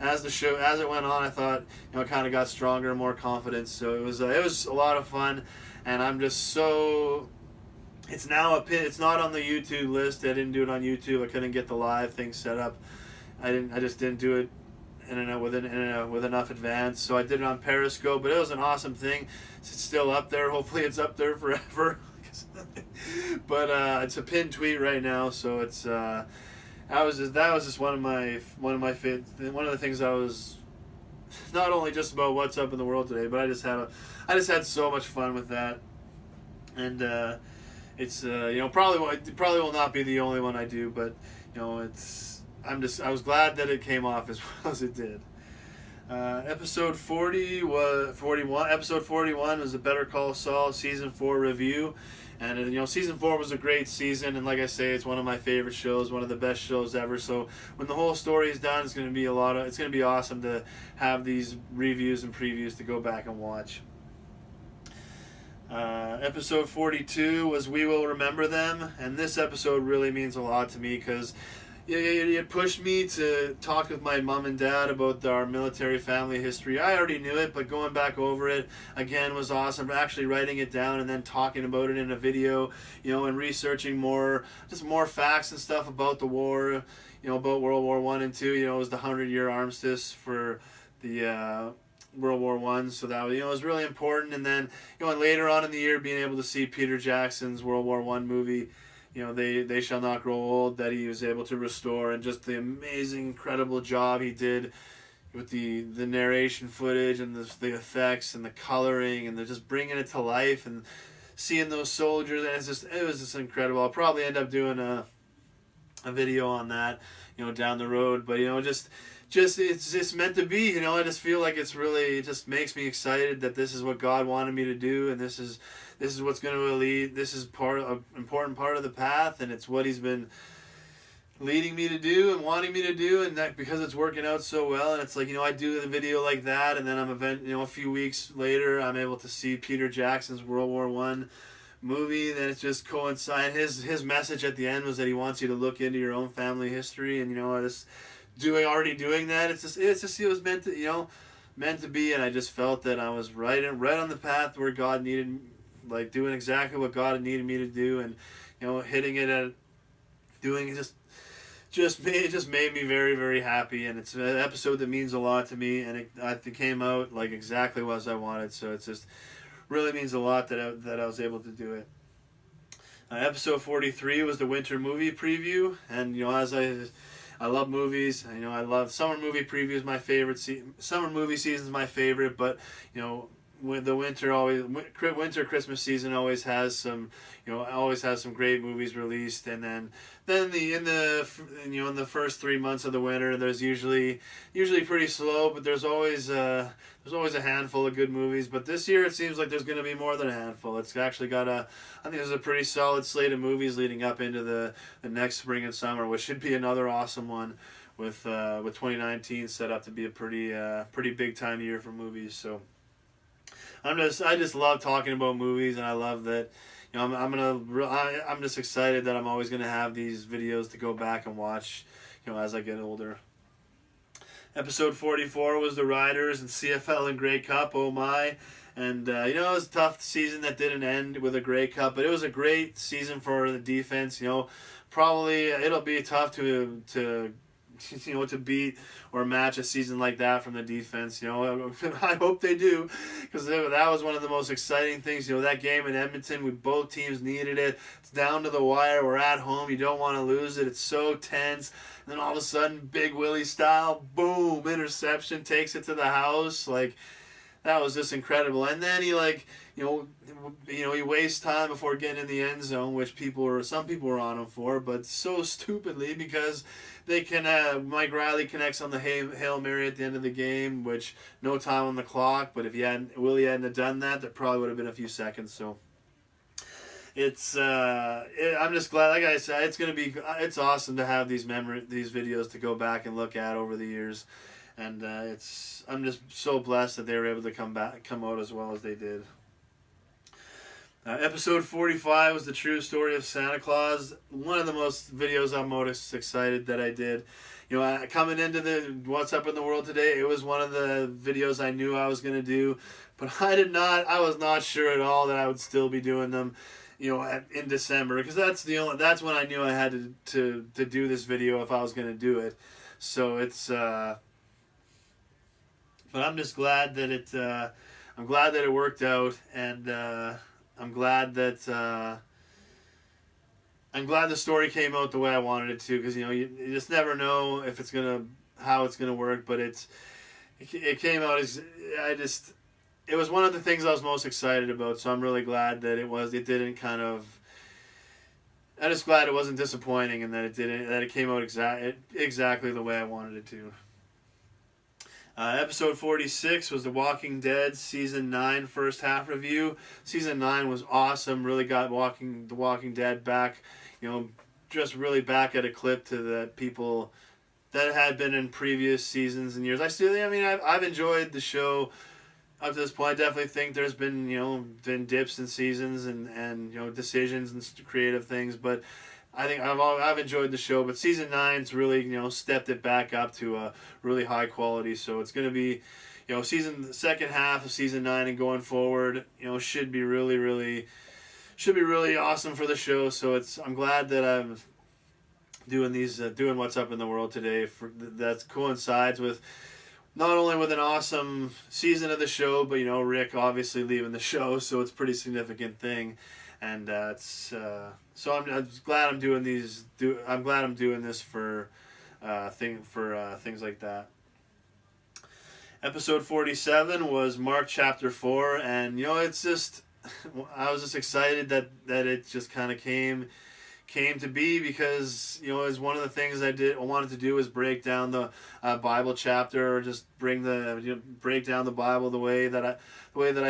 as it went on, I thought it kind of got stronger and more confident. So it was a lot of fun, and I'm just so. It's now it's not on the YouTube list. I didn't do it on YouTube. I couldn't get the live thing set up. I just didn't do it with enough advance, so I did it on Periscope. But it was an awesome thing. It's still up there. Hopefully, it's up there forever. But it's a pinned tweet right now, so it's that was just one of the things I was not only just about what's up in the world today, but I just had so much fun with that, and it's probably will not be the only one I do, but I was glad that it came off as well as it did. Episode 41 was a Better Call Saul season 4 review, and season 4 was a great season, and like I say, it's one of my favorite shows, one of the best shows ever. So when the whole story is done, it's going to be awesome to have these reviews and previews to go back and watch. Episode 42 was We Will Remember Them, and this episode really means a lot to me because it pushed me to talk with my mom and dad about our military family history. I already knew it, but going back over it again was awesome. Actually writing it down and then talking about it in a video, and researching more facts and stuff about the war, about World War I and II. It was the 100-year armistice for the World War I, so that was really important. And then later on in the year, being able to see Peter Jackson's World War I movie, They Shall Not Grow Old, that he was able to restore, and just the amazing, incredible job he did with the narration footage and the effects and the coloring, and they're just bringing it to life and seeing those soldiers, and it was just incredible. I'll probably end up doing a video on that, down the road, but it's just meant to be. I just feel like it just makes me excited that this is what God wanted me to do, and this is what's going to lead. This is an important part of the path, and it's what He's been leading me to do and wanting me to do, and that because it's working out so well. And it's like I do the video like that, and then a few weeks later I'm able to see Peter Jackson's World War I movie. Then it's just coincide. His message at the end was that he wants you to look into your own family history, and already doing that. It was meant to be, and I just felt that I was right on the path where God needed, like doing exactly what God needed me to do, and hitting it at doing it just made me very, very happy, and it's an episode that means a lot to me, and it came out like exactly as I wanted. So it's just really means a lot that I was able to do it. Episode 43 was the winter movie preview, and as I love movies. I love summer movie previews. My favorite summer movie season is my favorite, but with the winter Christmas season always has some great movies released, and then in the first 3 months of the winter, there's usually pretty slow, but there's always a handful of good movies. But this year it seems like there's going to be more than a handful. It's actually I think there's a pretty solid slate of movies leading up into the next spring and summer, which should be another awesome one, with 2019 set up to be a pretty big time year for movies. So I just love talking about movies, and I love that I'm just excited that I'm always gonna have these videos to go back and watch as I get older. Episode 44 was the Riders and CFL and Grey Cup. Oh my. And it was a tough season that didn't end with a Grey Cup, but it was a great season for the defense. Probably it'll be tough to to beat or match a season like that from the defense. I hope they do, because that was one of the most exciting things. That game in Edmonton, both teams needed it. It's down to the wire. We're at home. You don't want to lose it. It's so tense. And then all of a sudden, Big Willie style, boom, interception, takes it to the house. That was just incredible. And then he he wastes time before getting in the end zone, which some people were on him for, but so stupidly, because Mike Riley connects on the Hail Mary at the end of the game, which no time on the clock. But if Willie hadn't have done that, there probably would have been a few seconds. So I'm just glad. Like I said, it's awesome to have these videos to go back and look at over the years. And I'm just so blessed that they were able to come out as well as they did. Episode 45 was the true story of Santa Claus. One of the most videos I'm most excited that I did. Coming into the What's Up in the World today, it was one of the videos I knew I was going to do, but I was not sure at all that I would still be doing them, in December, because that's when I knew I had to do this video if I was going to do it. So but I'm just glad that it worked out, and I'm glad the story came out the way I wanted it to, because you just never know if how it's gonna work, but it came out as it was one of the things I was most excited about. So I'm really glad that it didn't kind of. I'm just glad it wasn't disappointing, and that it came out exactly the way I wanted it to. Episode 46 was The Walking Dead Season 9 first half review. Season 9 was awesome. Really got The Walking Dead back, just really back at a clip to the people that had been in previous seasons and years. I've enjoyed the show up to this point. I definitely think there's been dips in seasons and decisions and creative things, but I think I've enjoyed the show, but season 9's really stepped it back up to a really high quality. So it's going to be the second half of season 9 and going forward should be really awesome for the show. So I'm glad that I'm doing What's Up in the World today. That coincides with not only with an awesome season of the show, but Rick obviously leaving the show, so it's a pretty significant thing. And so I'm glad I'm doing these. I'm glad I'm doing this for things like that. Episode 47 was Mark chapter 4, and it's just I was just excited that it just kind of came to be, because it was one of the things I wanted to do was break down the Bible chapter, or just break down the Bible the way that I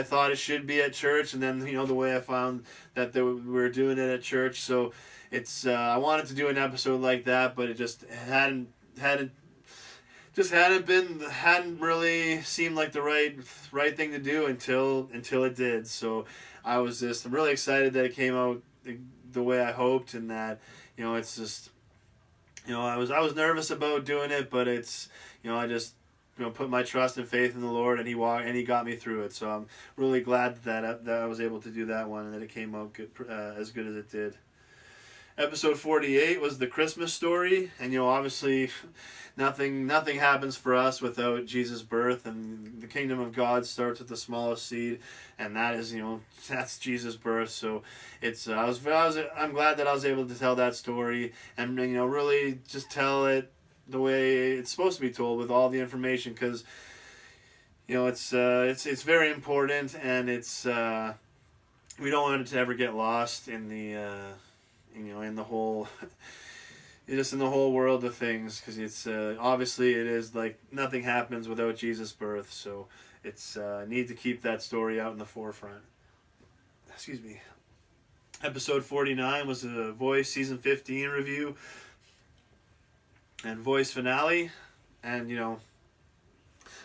thought it should be at church, and then the way I found that we were doing it at church. So I wanted to do an episode like that, but it just hadn't really seemed like the right thing to do until it did. So I'm really excited that it came out the way I hoped, and that it's just I was nervous about doing it, but it's I just put my trust and faith in the Lord, and he got me through it. So I'm really glad that I was able to do that one, and that it came out good, as good as it did. Episode 48 was the Christmas story, and obviously nothing happens for us without Jesus' birth, and the kingdom of God starts with the smallest seed, and that is that's Jesus' birth. So I'm glad that I was able to tell that story, and really just tell it the way it's supposed to be told, with all the information, because it's very important, and we don't want it to ever get lost in the in the whole just in the whole world of things, because it's obviously it is like nothing happens without Jesus' birth. So it's need to keep that story out in the forefront. Excuse me. Episode 49 was the Voice Season 15 review and Voice finale, and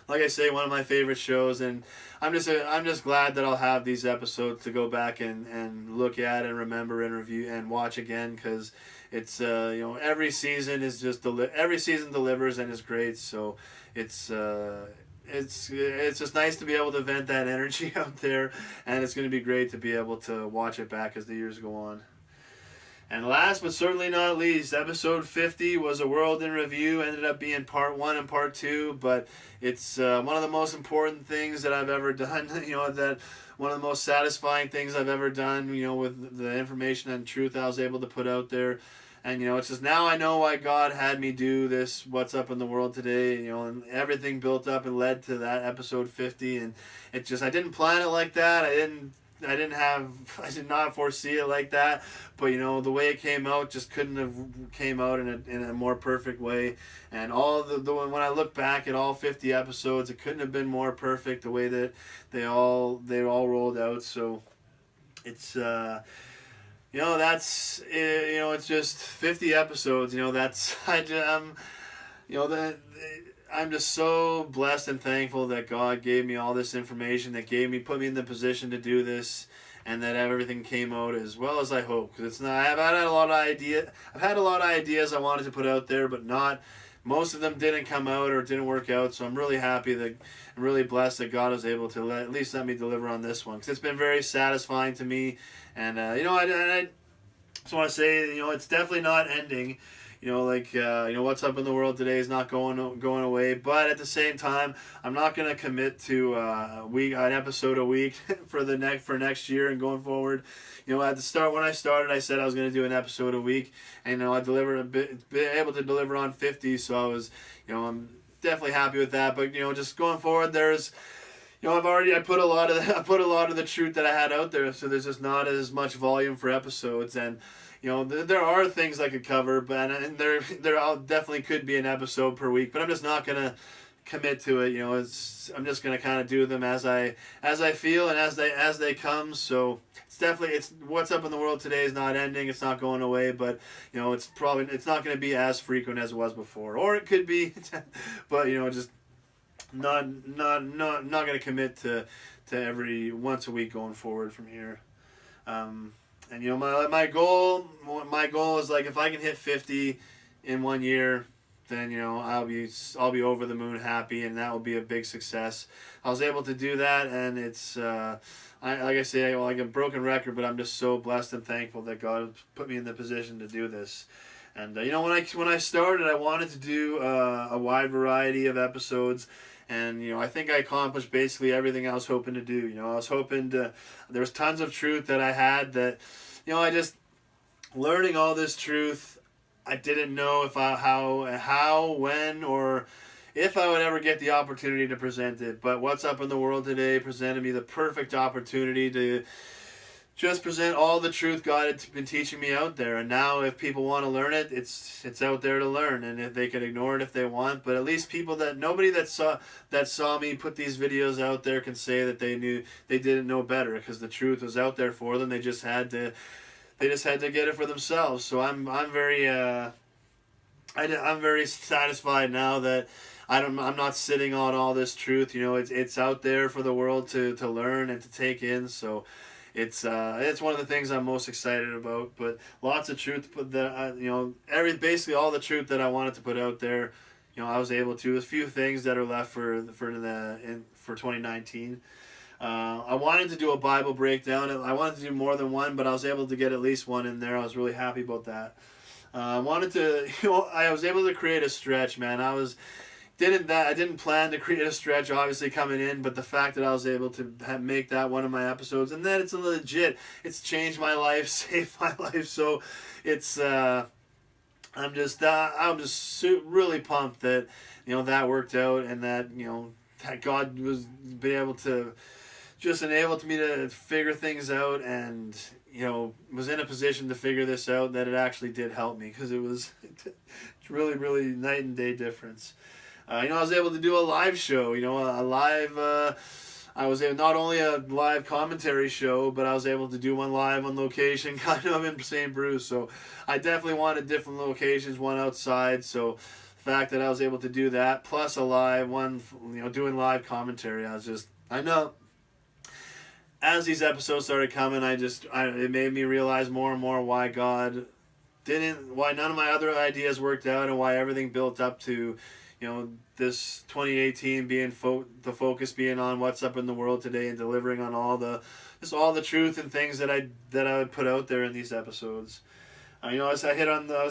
like I say, one of my favorite shows, and I'm just glad that I'll have these episodes to go back and look at and remember and review and watch again, because it's every season is every season delivers and is great. So it's just nice to be able to vent that energy out there, and it's going to be great to be able to watch it back as the years go on. And last but certainly not least, episode 50 was a world in review. Ended up being part 1 and part 2, but it's one of the most important things that I've ever done. That one of the most satisfying things I've ever done. With the information and truth I was able to put out there. And it's just now I know why God had me do this. What's up in the world today? And everything built up and led to that episode 50. And it just I didn't plan it like that. I did not foresee it like that, but the way it came out just couldn't have came out in a more perfect way. And all when I look back at all 50 episodes, it couldn't have been more perfect the way that they all rolled out. So it's that's it's just 50 episodes. I'm just so blessed and thankful that God gave me all this information, put me in the position to do this, and that everything came out as well as I hope. Because it's not. I've had a lot of ideas I wanted to put out there, but most of them didn't come out or didn't work out. So I'm really happy I'm really blessed that God was able to at least let me deliver on this one, because it's been very satisfying to me. And I just want to say, it's definitely not ending. What's up in the world today is not going away. But at the same time, I'm not going to commit to an episode a week for next year and going forward. At the start, when I started, I said I was going to do an episode a week, and I delivered been able to deliver on 50. So I was, I'm definitely happy with that. But just going forward, there's. I put a lot of the truth that I had out there, so there's just not as much volume for episodes. And there are things I could cover, but there definitely could be an episode per week, but I'm just not gonna commit to it. I'm just gonna kind of do them as I feel and as they come. So it's what's up in the world today is not ending. It's not going away, but it's not gonna be as frequent as it was before, or it could be, but just not gonna commit to every once a week going forward from here. And my goal is, like, if I can hit 50 in 1 year, then I'll be over the moon happy, and that will be a big success. I was able to do that, and it's like I say, like a broken record, but I'm just so blessed and thankful that God put me in the position to do this. And when I started, I wanted to do a wide variety of episodes. And I think I accomplished basically everything I was hoping to do. I was hoping to. There was tons of truth that I had that, I just learning all this truth. I didn't know how, when, or if I would ever get the opportunity to present it. But What's Up in the World Today presented me the perfect opportunity to just present all the truth God had been teaching me out there. And now if people want to learn it, it's out there to learn. And if they can ignore it if they want, but at least nobody that saw me put these videos out there can say that they didn't know better, because the truth was out there for them. They just had to get it for themselves. So I'm very I'm very satisfied now that I'm not sitting on all this truth. It's out there for the world to learn and to take in. So it's one of the things I'm most excited about. But lots of truth, but basically all the truth that I wanted to put out there, I was able to. There's a few things that are left for 2019. I wanted to do a Bible breakdown. I wanted to do more than one, but I was able to get at least one in there. I was really happy about that. I wanted to, I was able to create a stretch, man. I didn't plan to create a stretch, obviously, coming in, but the fact that I was able to make that one of my episodes, and then it's changed my life, saved my life. So it's, I'm just really pumped that, that worked out, and that, that God was enabled me to figure things out, and was in a position to figure this out, that it actually did help me, because it was really, really night and day difference. I was able to do a live show, I was not only a live commentary show, but I was able to do one live on location, kind of in St. Bruce. So I definitely wanted different locations, one outside. So the fact that I was able to do that, plus a live one, doing live commentary, I know as these episodes started coming, it made me realize more and more why why none of my other ideas worked out, and why everything built up to, this 2018 being the focus being on what's up in the world today, and delivering on all the truth and things that I would put out there in these episodes. I was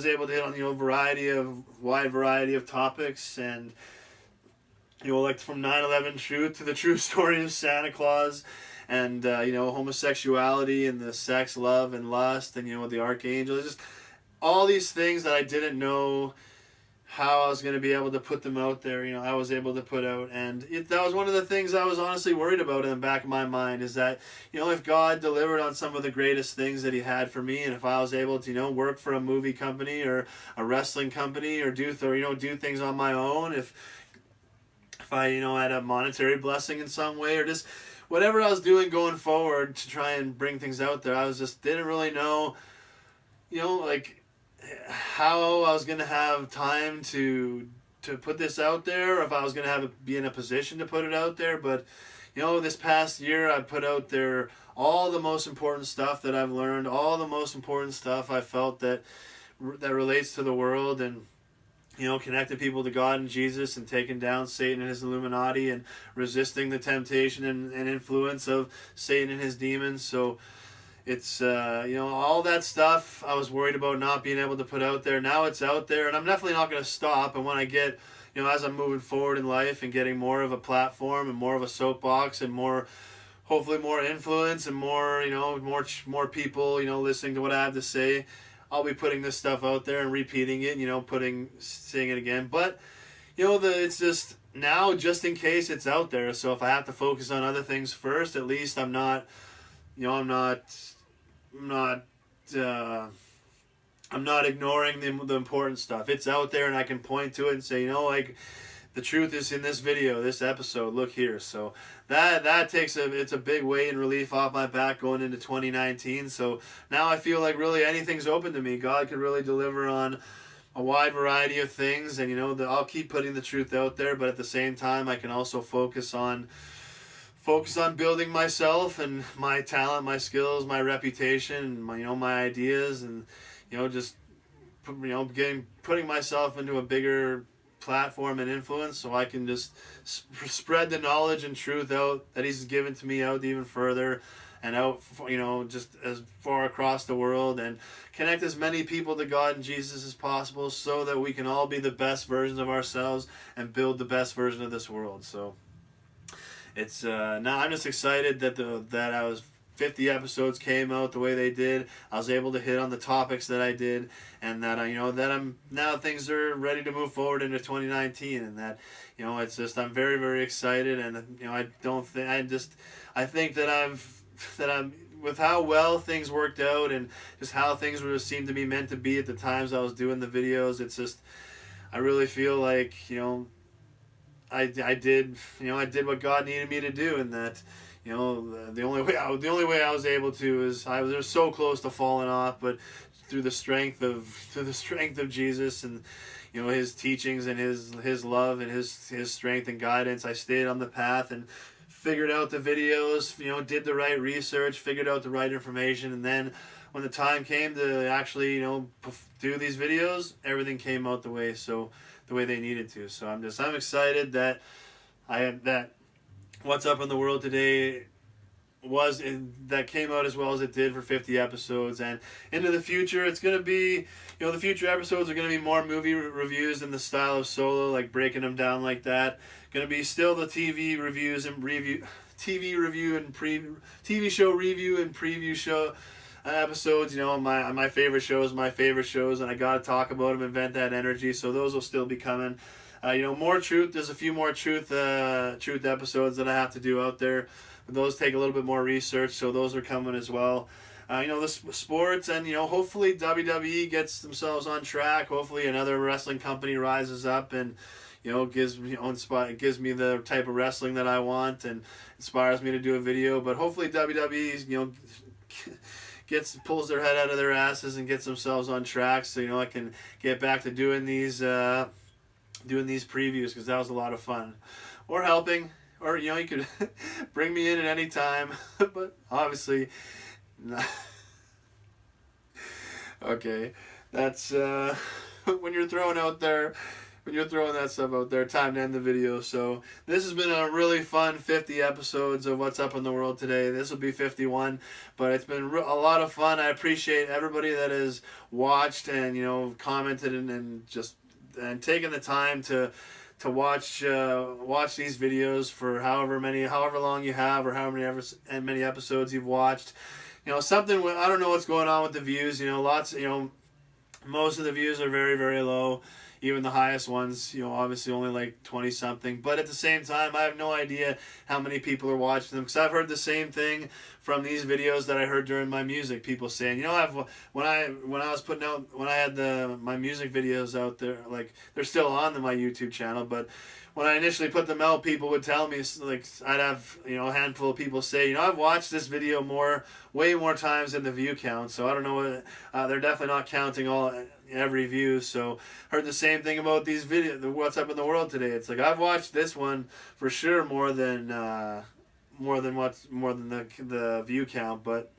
able to hit on wide variety of topics, and like from 9/11 truth to the true story of Santa Claus, and homosexuality and the sex, love, and lust, and the archangel. Just all these things that I didn't know how I was going to be able to put them out there. I was able to put out, and that was one of the things I was honestly worried about in the back of my mind, is that if God delivered on some of the greatest things that He had for me, and if I was able to work for a movie company or a wrestling company, or do things on my own, if I had a monetary blessing in some way, or just whatever I was doing going forward to try and bring things out there, I was just didn't really know, like how I was going to have time to put this out there, or if I was going to be in a position to put it out there. But this past year I put out there all the most important stuff that I've learned, all the most important stuff I felt that relates to the world, and connected people to God and Jesus, and taking down Satan and his Illuminati, and resisting the temptation and influence of Satan and his demons. So it's all that stuff I was worried about not being able to put out there. Now it's out there, and I'm definitely not going to stop. And when I get as I'm moving forward in life and getting more of a platform and more of a soapbox, and hopefully more influence, and more people listening to what I have to say, I'll be putting this stuff out there and repeating it, saying it again. But it's just now, just in case it's out there. So if I have to focus on other things first, at least I'm not ignoring the important stuff. It's out there, and I can point to it and say, the truth is in this video, this episode. Look here. So that takes it's a big weight and relief off my back going into 2019. So now I feel like really anything's open to me. God can really deliver on a wide variety of things, and I'll keep putting the truth out there, but at the same time I can also focus on building myself and my talent, my skills, my reputation, and my ideas, and just putting myself into a bigger platform and influence, so I can just spread the knowledge and truth out that He's given to me out even further, and out just as far across the world, and connect as many people to God and Jesus as possible, so that we can all be the best versions of ourselves and build the best version of this world. So it's now I'm just excited that I was 50 episodes came out the way they did. I was able to hit on the topics that I did, and that that I'm now things are ready to move forward into 2019, and that it's just I'm very, very excited, and I think that I'm with how well things worked out, and just how things seemed to be meant to be at the times I was doing the videos. It's just I really feel like I did what God needed me to do, and that the only way I was able to is I was so close to falling off, but through the strength of Jesus, and His teachings, and his love, and his strength and guidance, I stayed on the path and figured out the videos, did the right research, figured out the right information, and then when the time came to actually do these videos, everything came out the way they needed to. So I'm excited that What's Up in the World Today that came out as well as it did for 50 episodes, and into the future it's going to be the future episodes are going to be more movie reviews in the style of Solo, like breaking them down like that. Going to be still the TV reviews and TV show review and preview show episodes. My favorite shows, and I gotta talk about them and vent that energy. So those will still be coming. More truth. There's a few more truth episodes that I have to do out there. But those take a little bit more research, so those are coming as well. The sports, and hopefully WWE gets themselves on track. Hopefully another wrestling company rises up and gives me the type of wrestling that I want and inspires me to do a video. But hopefully WWE pulls their head out of their asses and gets themselves on track, so I can get back to doing these previews, because that was a lot of fun. Or helping, or you could bring me in at any time, but obviously not. Okay, that's when you're throwing out there when you're throwing that stuff out there, time to end the video. So this has been a really fun 50 episodes of What's Up in the World today. This will be 51, but it's been a lot of fun. I appreciate everybody that has watched and, you know, commented and just and taken the time to watch these videos for however long you have, or many episodes you've watched. You know, I don't know what's going on with the views. You know, most of the views are very, very low. Even the highest ones, you know, obviously only like 20 something. But at the same time, I have no idea how many people are watching them, because I've heard the same thing from these videos that I heard during my music. People saying, you know, when I had my music videos out there, like, they're still on my YouTube channel, but when I initially put them out, people would tell me, like, I'd have, you know, a handful of people say, you know, I've watched this video way more times than the view count. So I don't know what, they're definitely not counting every view. So heard the same thing about these videos, What's Up in the World today. It's like, I've watched this one for sure more than the view count, but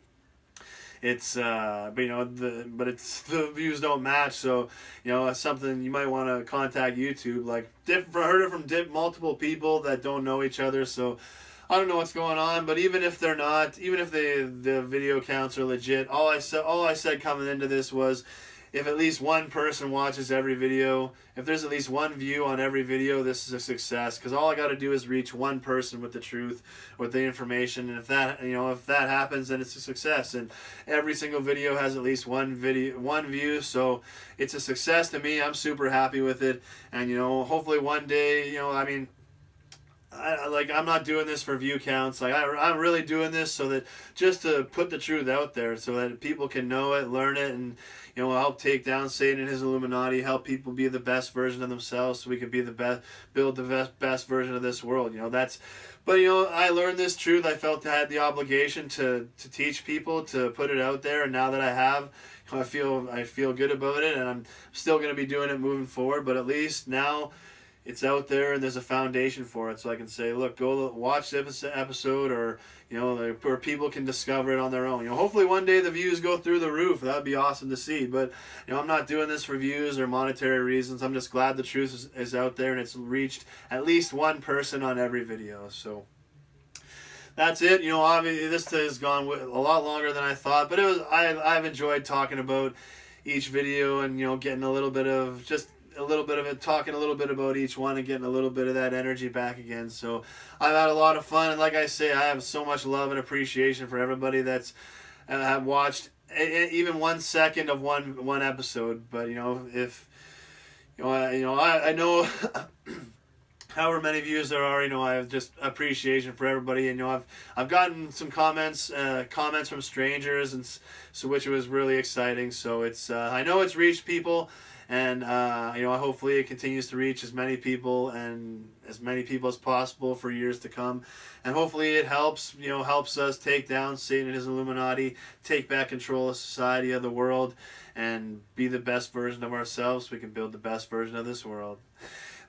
it's the views don't match. So, you know, it's something you might want to contact YouTube. Like, heard it from multiple people that don't know each other. So I don't know what's going on, but even if the video counts are legit, all I said coming into this was, if at least one person watches every video, if there's at least one view on every video, this is a success. Because all I got to do is reach one person with the truth, with the information, and if that happens, then it's a success. And every single video has at least one view, so it's a success to me. I'm super happy with it, and, you know, hopefully one day, you know, I mean, I'm not doing this for view counts. Like, I'm really doing this so that, just to put the truth out there, so that people can know it, learn it, and, you know, help take down Satan and his Illuminati, help people be the best version of themselves, so we can be build the best version of this world. You know, but, you know, I learned this truth. I felt I had the obligation to teach people, to put it out there, and now that I have, I feel good about it, and I'm still going to be doing it moving forward. But at least now it's out there and there's a foundation for it, so I can say, look, go watch this episode, or, you know, where people can discover it on their own. You know, hopefully one day the views go through the roof. That would be awesome to see. But, you know, I'm not doing this for views or monetary reasons. I'm just glad the truth is out there, and it's reached at least one person on every video. So that's it. You know, obviously this has gone a lot longer than I thought, but I've enjoyed talking about each video, and, you know, getting a little bit of it, talking a little bit about each one, and getting a little bit of that energy back again. So I've had a lot of fun, and like I say, I have so much love and appreciation for everybody that's have watched even 1 second of one episode. But, you know, if I know however many views there are, you know, I have just appreciation for everybody. And, you know, I've gotten some comments from strangers, and so, which was really exciting. So it's I know it's reached people. And, you know, hopefully it continues to reach as many people as possible for years to come. And hopefully it helps us take down Satan and his Illuminati, take back control of society, of the world, and be the best version of ourselves so we can build the best version of this world.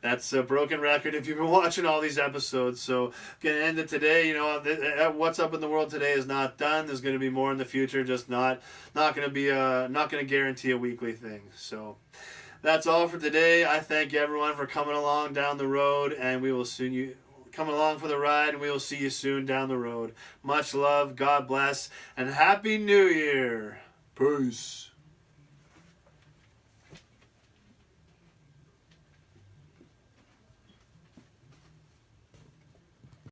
That's a broken record if you've been watching all these episodes. So, going to end it today. You know, What's Up in the World today is not done. There's going to be more in the future, just not going to guarantee a weekly thing. So, that's all for today. I thank everyone for coming along down the road, and we will soon come along for the ride, and we will see you soon down the road. Much love, God bless, and Happy New Year. Peace.